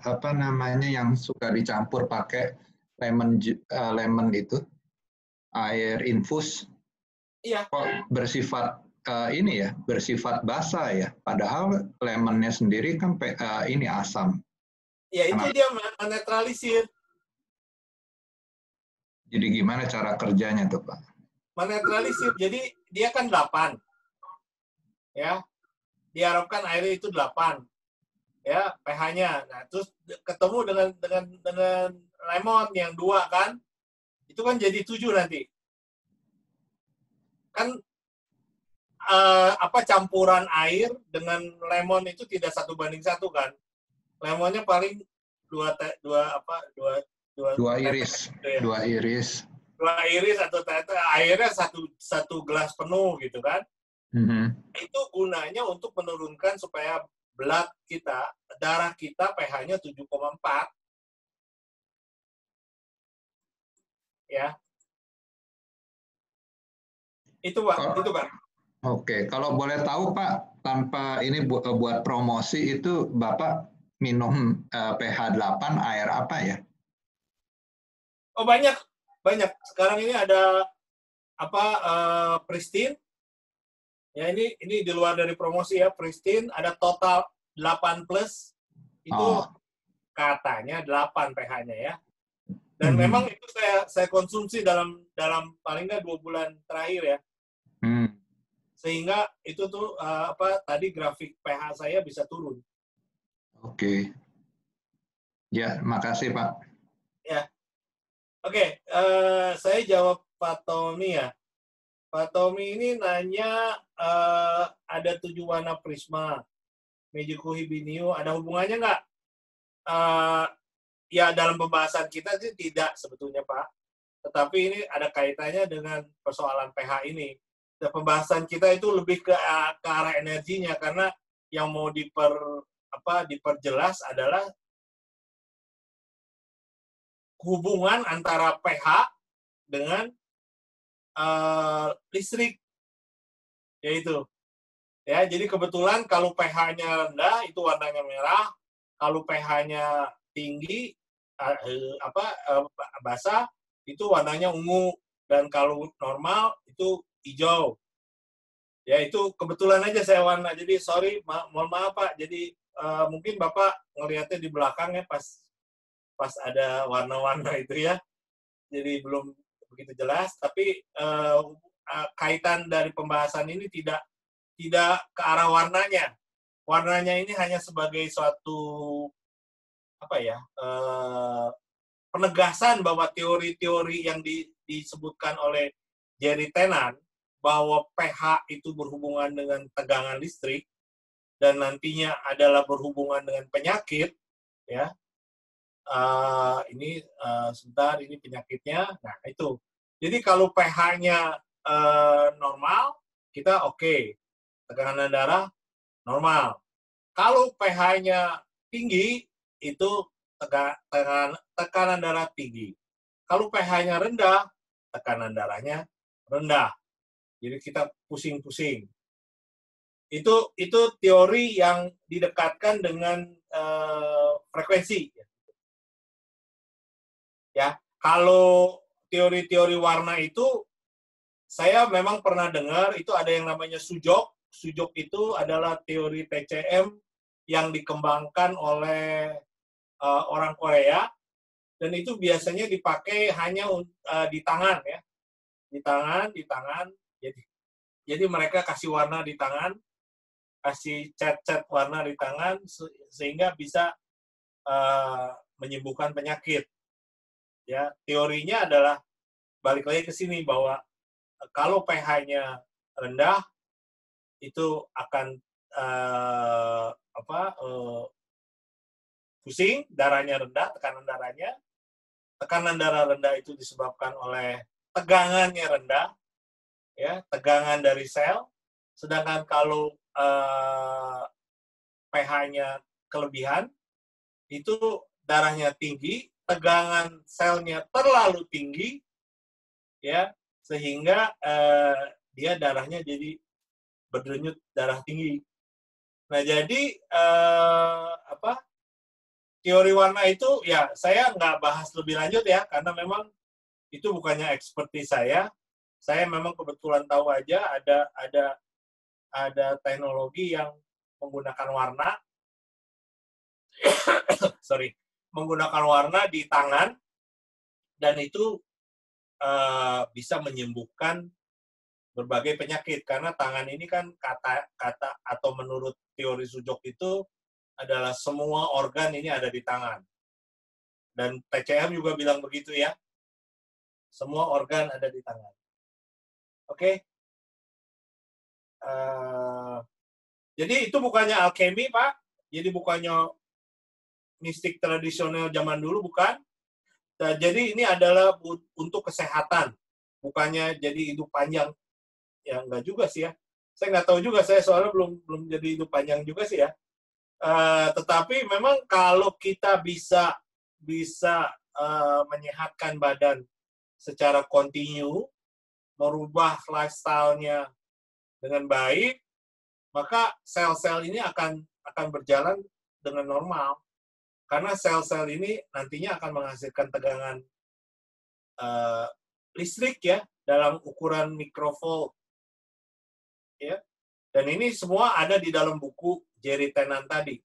apa namanya yang suka dicampur pakai lemon itu, air infus. Iya. Kok bersifat ini ya, bersifat basah ya. Padahal lemonnya sendiri kan ini asam. Ya itu dia menetralisir. Jadi gimana cara kerjanya tuh Pak? Menetralisir. Jadi dia kan 8. Ya. Diharapkan airnya itu 8. Ya, pH-nya. Nah, terus ketemu dengan lemon yang 2 kan. Itu kan jadi 7 nanti. Kan apa, campuran air dengan lemon itu tidak 1:1 kan. Lemonnya paling 2 iris. Gitu ya. 2 iris. 2 iris atau airnya satu gelas penuh gitu kan. Itu gunanya untuk menurunkan supaya blood kita, darah kita pH-nya 7,4. Ya. Itu Pak, itu Pak. Oke, kalau boleh tahu Pak, tanpa ini buat promosi itu Bapak minum pH 8 air apa ya? Oh banyak. Sekarang ini ada apa, Pristine. Ya ini di luar dari promosi ya, Pristine ada total 8 plus. Itu katanya 8 pH-nya ya. Dan memang itu saya konsumsi dalam paling nggak 2 bulan terakhir ya. Sehingga itu tuh apa tadi grafik pH saya bisa turun. Oke. Ya, makasih Pak. Ya. Oke, saya jawab Pak Tommy ya. Pak Tommy ini nanya ada 7 warna prisma. Meijiko Hibiniu ada hubungannya nggak? Ya dalam pembahasan kita sih tidak sebetulnya Pak. Tetapi ini ada kaitannya dengan persoalan pH ini. Dan pembahasan kita itu lebih ke arah energinya, karena yang mau diperjelas adalah hubungan antara pH dengan listrik, yaitu ya. Jadi kebetulan kalau pH-nya rendah itu warnanya merah, kalau pH-nya tinggi basah itu warnanya ungu, dan kalau normal itu hijau. Ya itu kebetulan aja saya warna. Jadi sorry, mohon maaf Pak. Jadi mungkin Bapak ngelihatnya di belakangnya pas ada warna-warna itu ya. Jadi belum begitu jelas. Tapi kaitan dari pembahasan ini tidak ke arah warnanya. Warnanya ini hanya sebagai suatu penegasan bahwa teori-teori yang disebutkan oleh Jerry Tennant bahwa pH itu berhubungan dengan tegangan listrik dan nantinya adalah berhubungan dengan penyakit, ya. Ini sebentar, ini penyakitnya. Nah itu. Jadi kalau pH-nya normal, kita oke. Tekanan darah normal. Kalau pH-nya tinggi, itu tekanan darah tinggi. Kalau pH-nya rendah, tekanan darahnya rendah. Jadi kita pusing-pusing. Itu teori yang didekatkan dengan frekuensi. Ya, kalau teori-teori warna itu saya memang pernah dengar itu ada yang namanya sujok. Sujok itu adalah teori TCM yang dikembangkan oleh orang Korea, dan itu biasanya dipakai hanya di tangan ya, di tangan. Jadi mereka kasih warna di tangan, kasih cat warna di tangan sehingga bisa menyembuhkan penyakit. Ya, teorinya adalah balik lagi ke sini bahwa kalau pH-nya rendah itu akan pusing, darahnya rendah, tekanan darah rendah itu disebabkan oleh tegangannya rendah, ya, tegangan dari sel. Sedangkan kalau pH-nya kelebihan, itu darahnya tinggi, tegangan selnya terlalu tinggi, ya, sehingga dia darahnya jadi berdenyut darah tinggi. Nah, jadi teori warna itu ya saya nggak bahas lebih lanjut ya, karena memang itu bukannya ekspertis saya. Saya memang kebetulan tahu aja ada teknologi yang menggunakan warna, menggunakan warna di tangan, dan itu bisa menyembuhkan berbagai penyakit, karena tangan ini kan kata atau menurut teori sujok itu adalah semua organ ini ada di tangan. Dan TCM juga bilang begitu ya. Semua organ ada di tangan. Oke? Jadi itu bukannya alkemi, Pak. Jadi bukannya mistik tradisional zaman dulu, bukan. Nah, jadi ini adalah untuk kesehatan. Bukannya jadi hidup panjang. Ya, enggak juga sih ya. Saya nggak tahu juga, saya soalnya belum jadi hidup panjang juga sih ya. Tetapi memang kalau kita bisa menyehatkan badan secara kontinu, merubah lifestyle-nya dengan baik, maka sel-sel ini akan berjalan dengan normal. Karena sel-sel ini nantinya akan menghasilkan tegangan listrik ya, dalam ukuran mikrovolt. Ya. Dan ini semua ada di dalam buku Jerry Tennant tadi.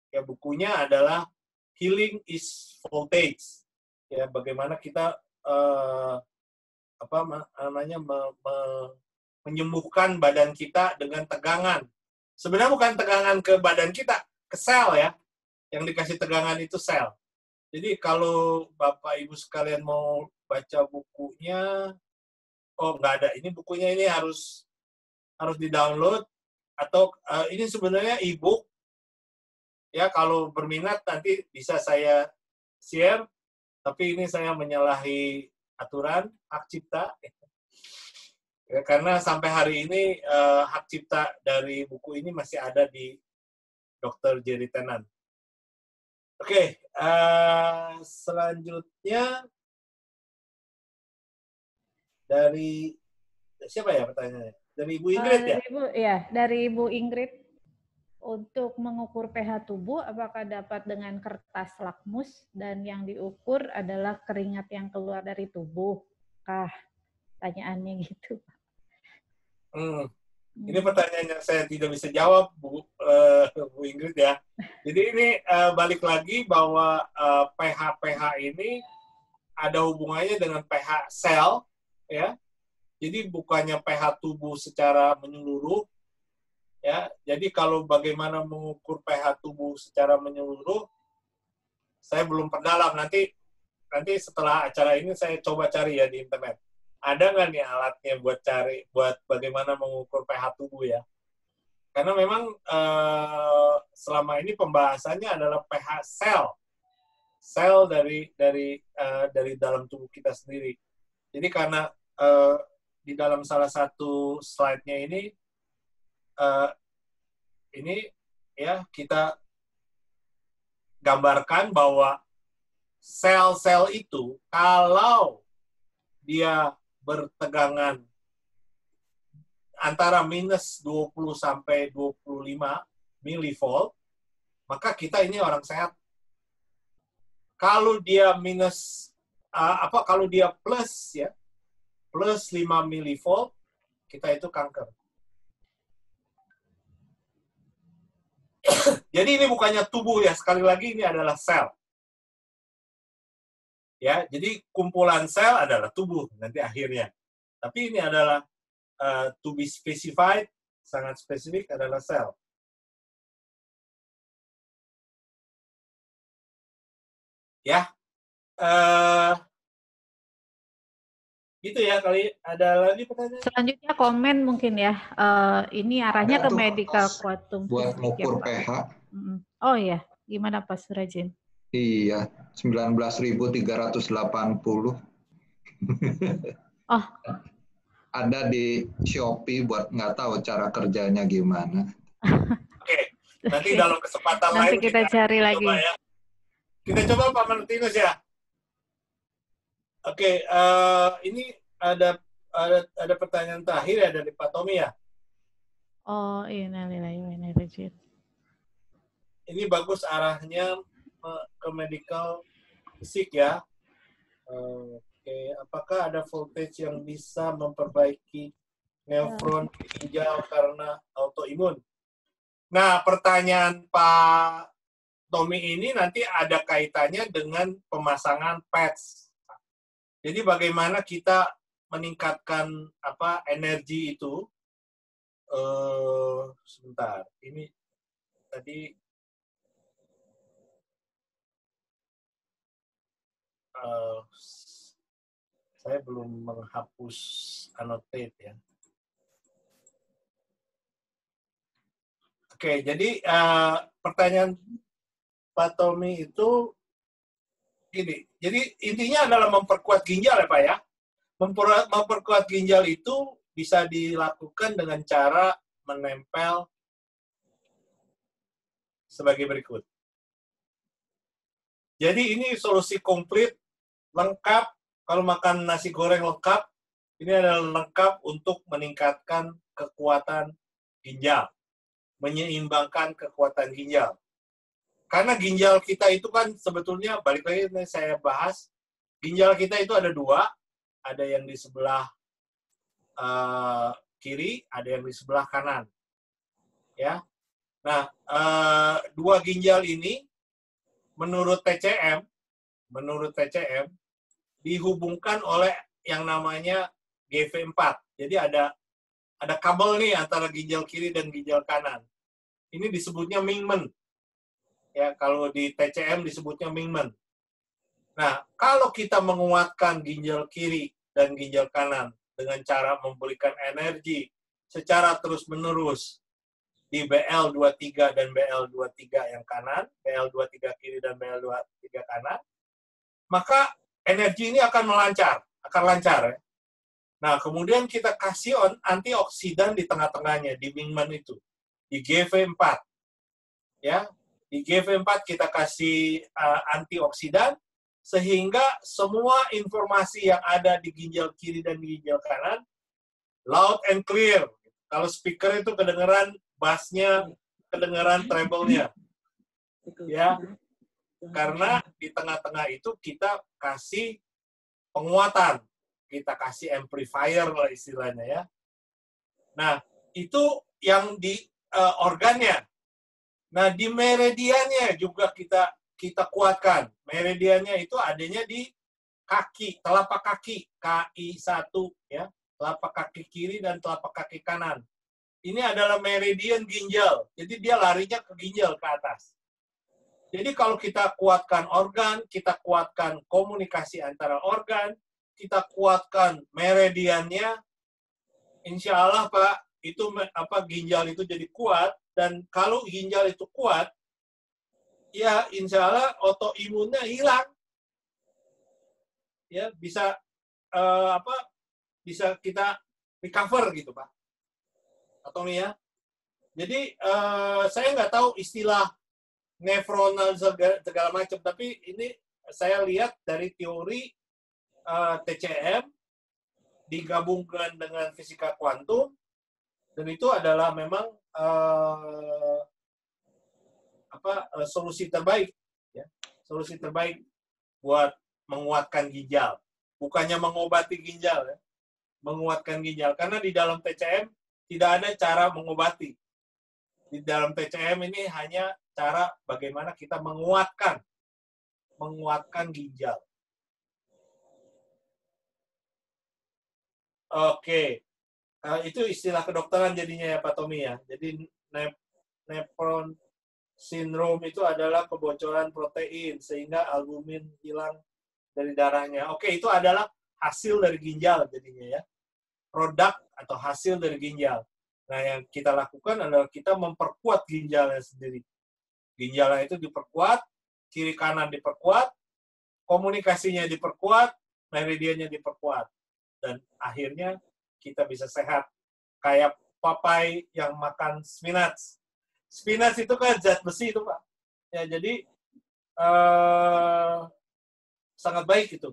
Ya, bukunya adalah Healing is Voltage. Ya, bagaimana kita menyembuhkan badan kita dengan tegangan. Sebenarnya bukan tegangan ke badan kita, ke sel ya. Yang dikasih tegangan itu sel. Jadi kalau Bapak Ibu sekalian mau baca bukunya, nggak ada. Ini bukunya ini harus di-download, atau ini sebenarnya e-book. Ya, kalau berminat nanti bisa saya share, tapi ini saya menyalahi aturan hak cipta. Ya, karena sampai hari ini hak cipta dari buku ini masih ada di Dr. Jerry Tennant. Oke, selanjutnya dari siapa ya pertanyaannya? Dari Ibu Ingrid ya? Dari Ibu Ingrid. Untuk mengukur pH tubuh, apakah dapat dengan kertas lakmus dan yang diukur adalah keringat yang keluar dari tubuh? Pertanyaannya gitu. Ini pertanyaan yang saya tidak bisa jawab, Bu Ingrid ya. Jadi ini balik lagi bahwa pH ini ada hubungannya dengan pH sel, ya. Jadi bukannya pH tubuh secara menyeluruh, ya. Jadi kalau bagaimana mengukur pH tubuh secara menyeluruh, saya belum perdalam. Nanti setelah acara ini saya coba cari ya di internet. Ada nggak nih alatnya buat bagaimana mengukur pH tubuh ya? Karena memang selama ini pembahasannya adalah pH sel dari dalam tubuh kita sendiri. Jadi karena di dalam salah satu slide-nya ini ya kita gambarkan bahwa sel-sel itu kalau dia bertegangan antara minus 20 sampai 25 milivolt, maka kita ini orang sehat. Kalau dia minus kalau dia plus ya, plus 5 milivolt, kita itu kanker. Jadi ini bukannya tubuh ya, sekali lagi ini adalah sel. Ya, jadi kumpulan sel adalah tubuh nanti akhirnya. Tapi ini adalah to be specified, sangat spesifik adalah sel. Ya, gitu ya, kali ada lagi pertanyaan? Selanjutnya komen mungkin ya. Ini arahnya ke medical quantum buat physics ya, ngukur Pak. pH. Oh ya, gimana Pak Surajin? Iya, 19.380. Oh. Ada di Shopee buat nggak tahu cara kerjanya gimana. Oke, nanti dalam kesempatan nanti lain kita cari lagi. Ya. Kita coba Pak Martinus ya. Oke, ini ada pertanyaan terakhir ya dari Pak Tommy ya. Oh, ini Richard. Ini bagus arahnya ke medical physics ya. Oke, apakah ada voltage yang bisa memperbaiki nefron ginjal karena autoimun? Nah, pertanyaan Pak Tommy ini nanti ada kaitannya dengan pemasangan patch. Jadi bagaimana kita meningkatkan energi itu? Sebentar, ini tadi saya belum menghapus annotate ya. Oke, jadi pertanyaan Pak Tommy itu gini. Jadi intinya adalah memperkuat ginjal ya Pak ya. Memperkuat ginjal itu bisa dilakukan dengan cara menempel sebagai berikut. Jadi ini solusi komplit, lengkap. Kalau makan nasi goreng lengkap, ini adalah lengkap untuk meningkatkan kekuatan ginjal, menyeimbangkan kekuatan ginjal. Karena ginjal kita itu kan sebetulnya, balik lagi saya bahas, ginjal kita itu ada dua, ada yang di sebelah kiri, ada yang di sebelah kanan. Ya, nah dua ginjal ini menurut TCM dihubungkan oleh yang namanya GV4. Jadi ada kabel nih antara ginjal kiri dan ginjal kanan. Ini disebutnya Mingmen. Ya, kalau di TCM disebutnya Mingmen. Nah, kalau kita menguatkan ginjal kiri dan ginjal kanan dengan cara memberikan energi secara terus-menerus di BL23 dan BL23 yang kanan, BL23 kiri dan BL23 kanan, maka energi ini akan lancar ya. Nah, kemudian kita kasih antioksidan di tengah-tengahnya, di Mingmen itu, di GV4. Ya, di GV4 kita kasih antioksidan, sehingga semua informasi yang ada di ginjal kiri dan ginjal kanan, loud and clear. Kalau speaker itu kedengeran bass-nya, kedengeran treble-nya. Ya, karena di tengah-tengah itu kita kasih penguatan, kita kasih amplifier lah istilahnya ya. Nah, itu yang di organnya. Nah, di meridiannya juga kita kuatkan. Meridiannya itu adanya di kaki, telapak kaki, KI1 ya, telapak kaki kiri dan telapak kaki kanan. Ini adalah meridian ginjal. Jadi dia larinya ke ginjal ke atas. Jadi kalau kita kuatkan organ, kita kuatkan komunikasi antara organ, kita kuatkan meridiannya, insya Allah Pak, itu ginjal itu jadi kuat. Dan kalau ginjal itu kuat, ya insya Allah autoimunnya hilang. Ya bisa bisa kita recover gitu Pak. Atau ya. Jadi saya nggak tahu istilah nefronal segala macam, tapi ini saya lihat dari teori TCM digabungkan dengan fisika kuantum, dan itu adalah memang solusi terbaik, ya, solusi terbaik buat menguatkan ginjal, bukannya mengobati ginjal, ya, menguatkan ginjal, karena di dalam TCM tidak ada cara mengobati. Di dalam TCM ini hanya cara bagaimana kita menguatkan ginjal. Oke, itu istilah kedokteran jadinya ya Pak Tommy ya. Jadi nephron syndrome itu adalah kebocoran protein sehingga albumin hilang dari darahnya. Oke, itu adalah hasil dari ginjal jadinya ya. Produk atau hasil dari ginjal. Nah, yang kita lakukan adalah kita memperkuat ginjalnya sendiri. Ginjalnya itu diperkuat, kiri kanan diperkuat, komunikasinya diperkuat, meridiannya diperkuat. Dan akhirnya kita bisa sehat. Kayak papai yang makan spinach. Spinach itu kan zat besi itu, Pak. Ya, jadi sangat baik itu.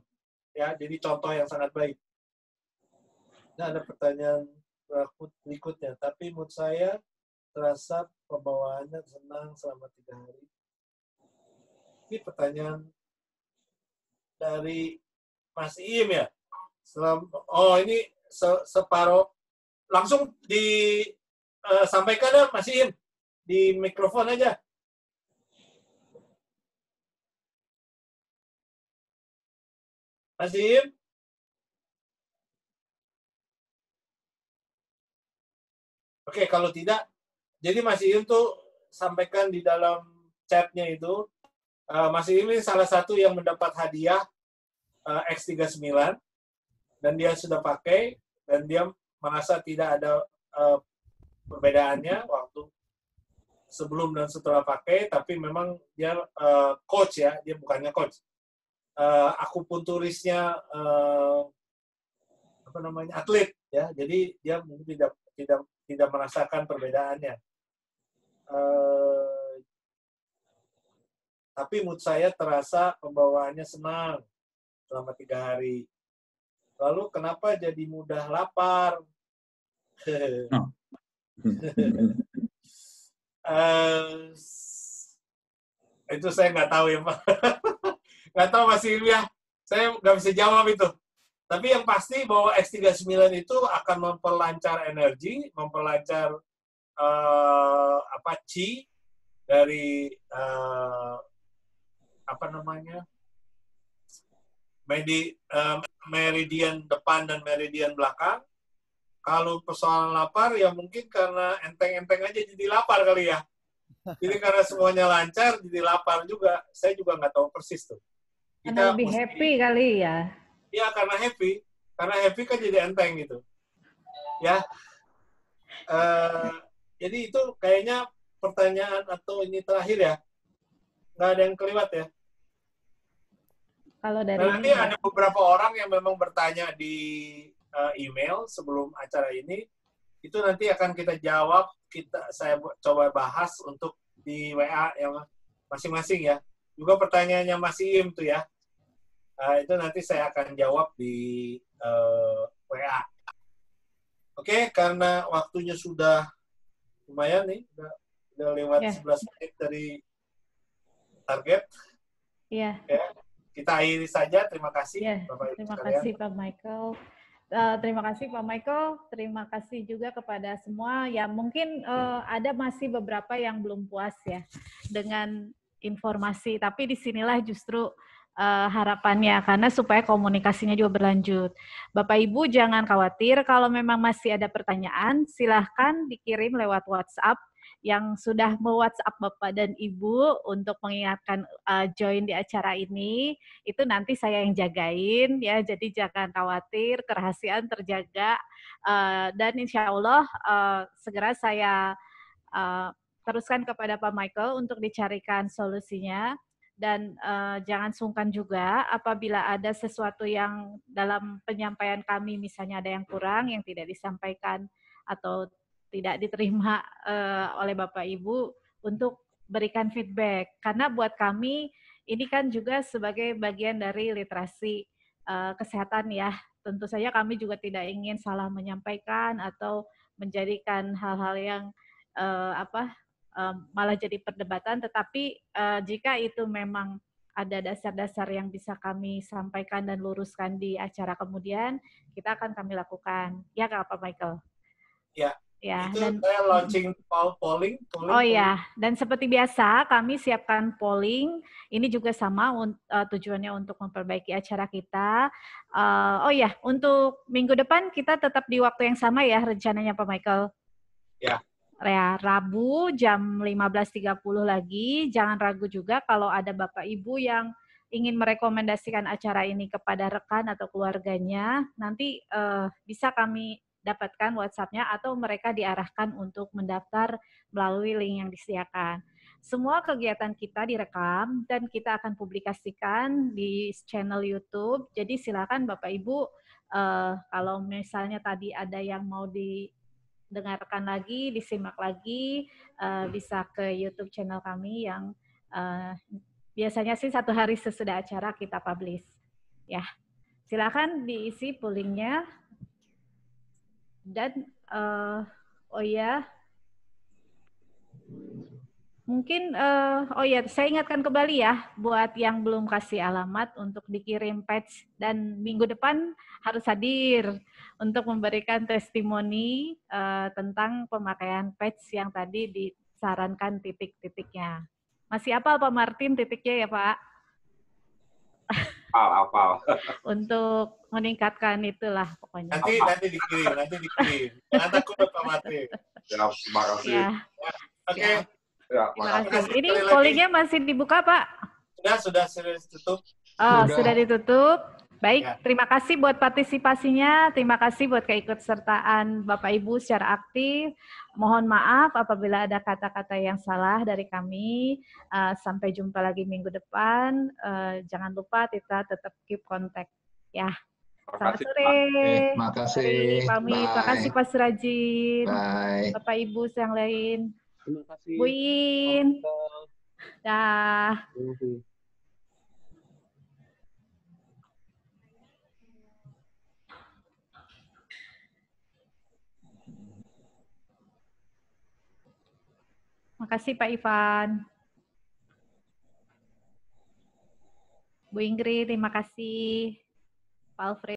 Ya, jadi contoh yang sangat baik. Nah, ada pertanyaan berikutnya. Tapi menurut saya terasa pembawaannya senang selama 3 hari. Ini pertanyaan dari Mas Iim ya. Ini separuh. Langsung disampaikan ya Mas Iim. Di mikrofon aja. Mas Iim. Oke, kalau tidak, jadi Mas Iim tuh sampaikan di dalam chatnya itu, Mas Iim ini salah satu yang mendapat hadiah X39, dan dia sudah pakai, dan dia merasa tidak ada perbedaannya waktu sebelum dan setelah pakai, tapi memang dia coach ya, dia bukannya coach. Akupunturisnya atlet ya, jadi dia mungkin tidak merasakan perbedaannya. Tapi menurut saya terasa pembawaannya senang selama 3 hari. Lalu kenapa jadi mudah lapar? Itu saya nggak tahu ya Pak. Nggak tahu Mas Ilya. Saya nggak bisa jawab itu. Tapi yang pasti bahwa X39 itu akan memperlancar energi, memperlancar qi dari meridian depan dan meridian belakang. Kalau persoalan lapar ya mungkin karena enteng-enteng aja jadi lapar kali ya. Jadi karena semuanya lancar jadi lapar juga. Saya juga nggak tahu persis tuh. Karena lebih happy kali ya. Ya, karena happy kan jadi enteng gitu. Ya, jadi itu kayaknya pertanyaan atau ini terakhir ya, nggak ada yang kelewat ya. Kalau dari nanti ada beberapa orang yang memang bertanya di email sebelum acara ini, itu nanti akan kita jawab, saya coba bahas untuk di WA yang masing-masing ya. Juga pertanyaannya Mas Iim tuh ya. Itu nanti saya akan jawab di WA. Oke, karena waktunya sudah lumayan nih, udah lewat 11 menit dari target. Iya. Ya, kita akhiri saja. Terima kasih, Bapak Ibu Terima sekalian. kasih Pak Michael. Terima kasih Pak Michael. Terima kasih juga kepada semua. Ya mungkin ada masih beberapa yang belum puas ya dengan informasi, tapi disinilah justru harapannya, karena supaya komunikasinya juga berlanjut. Bapak Ibu jangan khawatir, kalau memang masih ada pertanyaan, silahkan dikirim lewat WhatsApp yang sudah me-WhatsApp Bapak dan Ibu untuk mengingatkan join di acara ini. Itu nanti saya yang jagain ya, jadi jangan khawatir, kerahasiaan terjaga, dan insya Allah segera saya teruskan kepada Pak Michael untuk dicarikan solusinya. Dan jangan sungkan juga apabila ada sesuatu yang dalam penyampaian kami misalnya ada yang kurang, yang tidak disampaikan atau tidak diterima oleh Bapak Ibu untuk berikan feedback. Karena buat kami ini kan juga sebagai bagian dari literasi kesehatan ya. Tentu saja kami juga tidak ingin salah menyampaikan atau menjadikan hal-hal yang malah jadi perdebatan, tetapi jika itu memang ada dasar-dasar yang bisa kami sampaikan dan luruskan di acara kemudian, kita akan kami lakukan. Ya Kak Pak Michael? Ya, ya itu dan saya launching polling. Oh ya, dan seperti biasa kami siapkan polling. Ini juga sama tujuannya untuk memperbaiki acara kita. Oh ya, untuk minggu depan kita tetap di waktu yang sama ya rencananya Pak Michael? Ya. Ya, Rabu jam 15.30 lagi. Jangan ragu juga kalau ada Bapak Ibu yang ingin merekomendasikan acara ini kepada rekan atau keluarganya, nanti bisa kami dapatkan WhatsApp-nya atau mereka diarahkan untuk mendaftar melalui link yang disediakan. Semua kegiatan kita direkam dan kita akan publikasikan di channel YouTube. Jadi silakan Bapak Ibu, kalau misalnya tadi ada yang mau dengarkan lagi, disimak lagi, bisa ke YouTube channel kami yang biasanya sih 1 hari sesudah acara kita publish. Ya, silakan diisi pollingnya. Dan oh ya, mungkin saya ingatkan kembali ya buat yang belum kasih alamat untuk dikirim patch, dan minggu depan harus hadir untuk memberikan testimoni tentang pemakaian patch yang tadi disarankan titik-titiknya. Masih hafal Pak Martin titiknya ya Pak? Hafal. Untuk meningkatkan itulah pokoknya. Nanti dikirim. Jangan takut Pak Martin. Ya, terima kasih. Ya. Oke. Ya, Terima kasih. Ini pollingnya masih dibuka Pak? Sudah ditutup. Sudah ditutup. Baik, terima kasih buat partisipasinya, terima kasih buat keikutsertaan Bapak Ibu secara aktif. Mohon maaf apabila ada kata-kata yang salah dari kami. Sampai jumpa lagi minggu depan. Jangan lupa kita tetap keep contact ya. Selamat sore. Terima kasih. Pamit. Terima kasih Pak Surajin. Bye. Bapak Ibu yang lain. Terima kasih. Bu In. Dah. Makasih Pak Ivan. Bu Ingrid, terima kasih. Pak Alfred.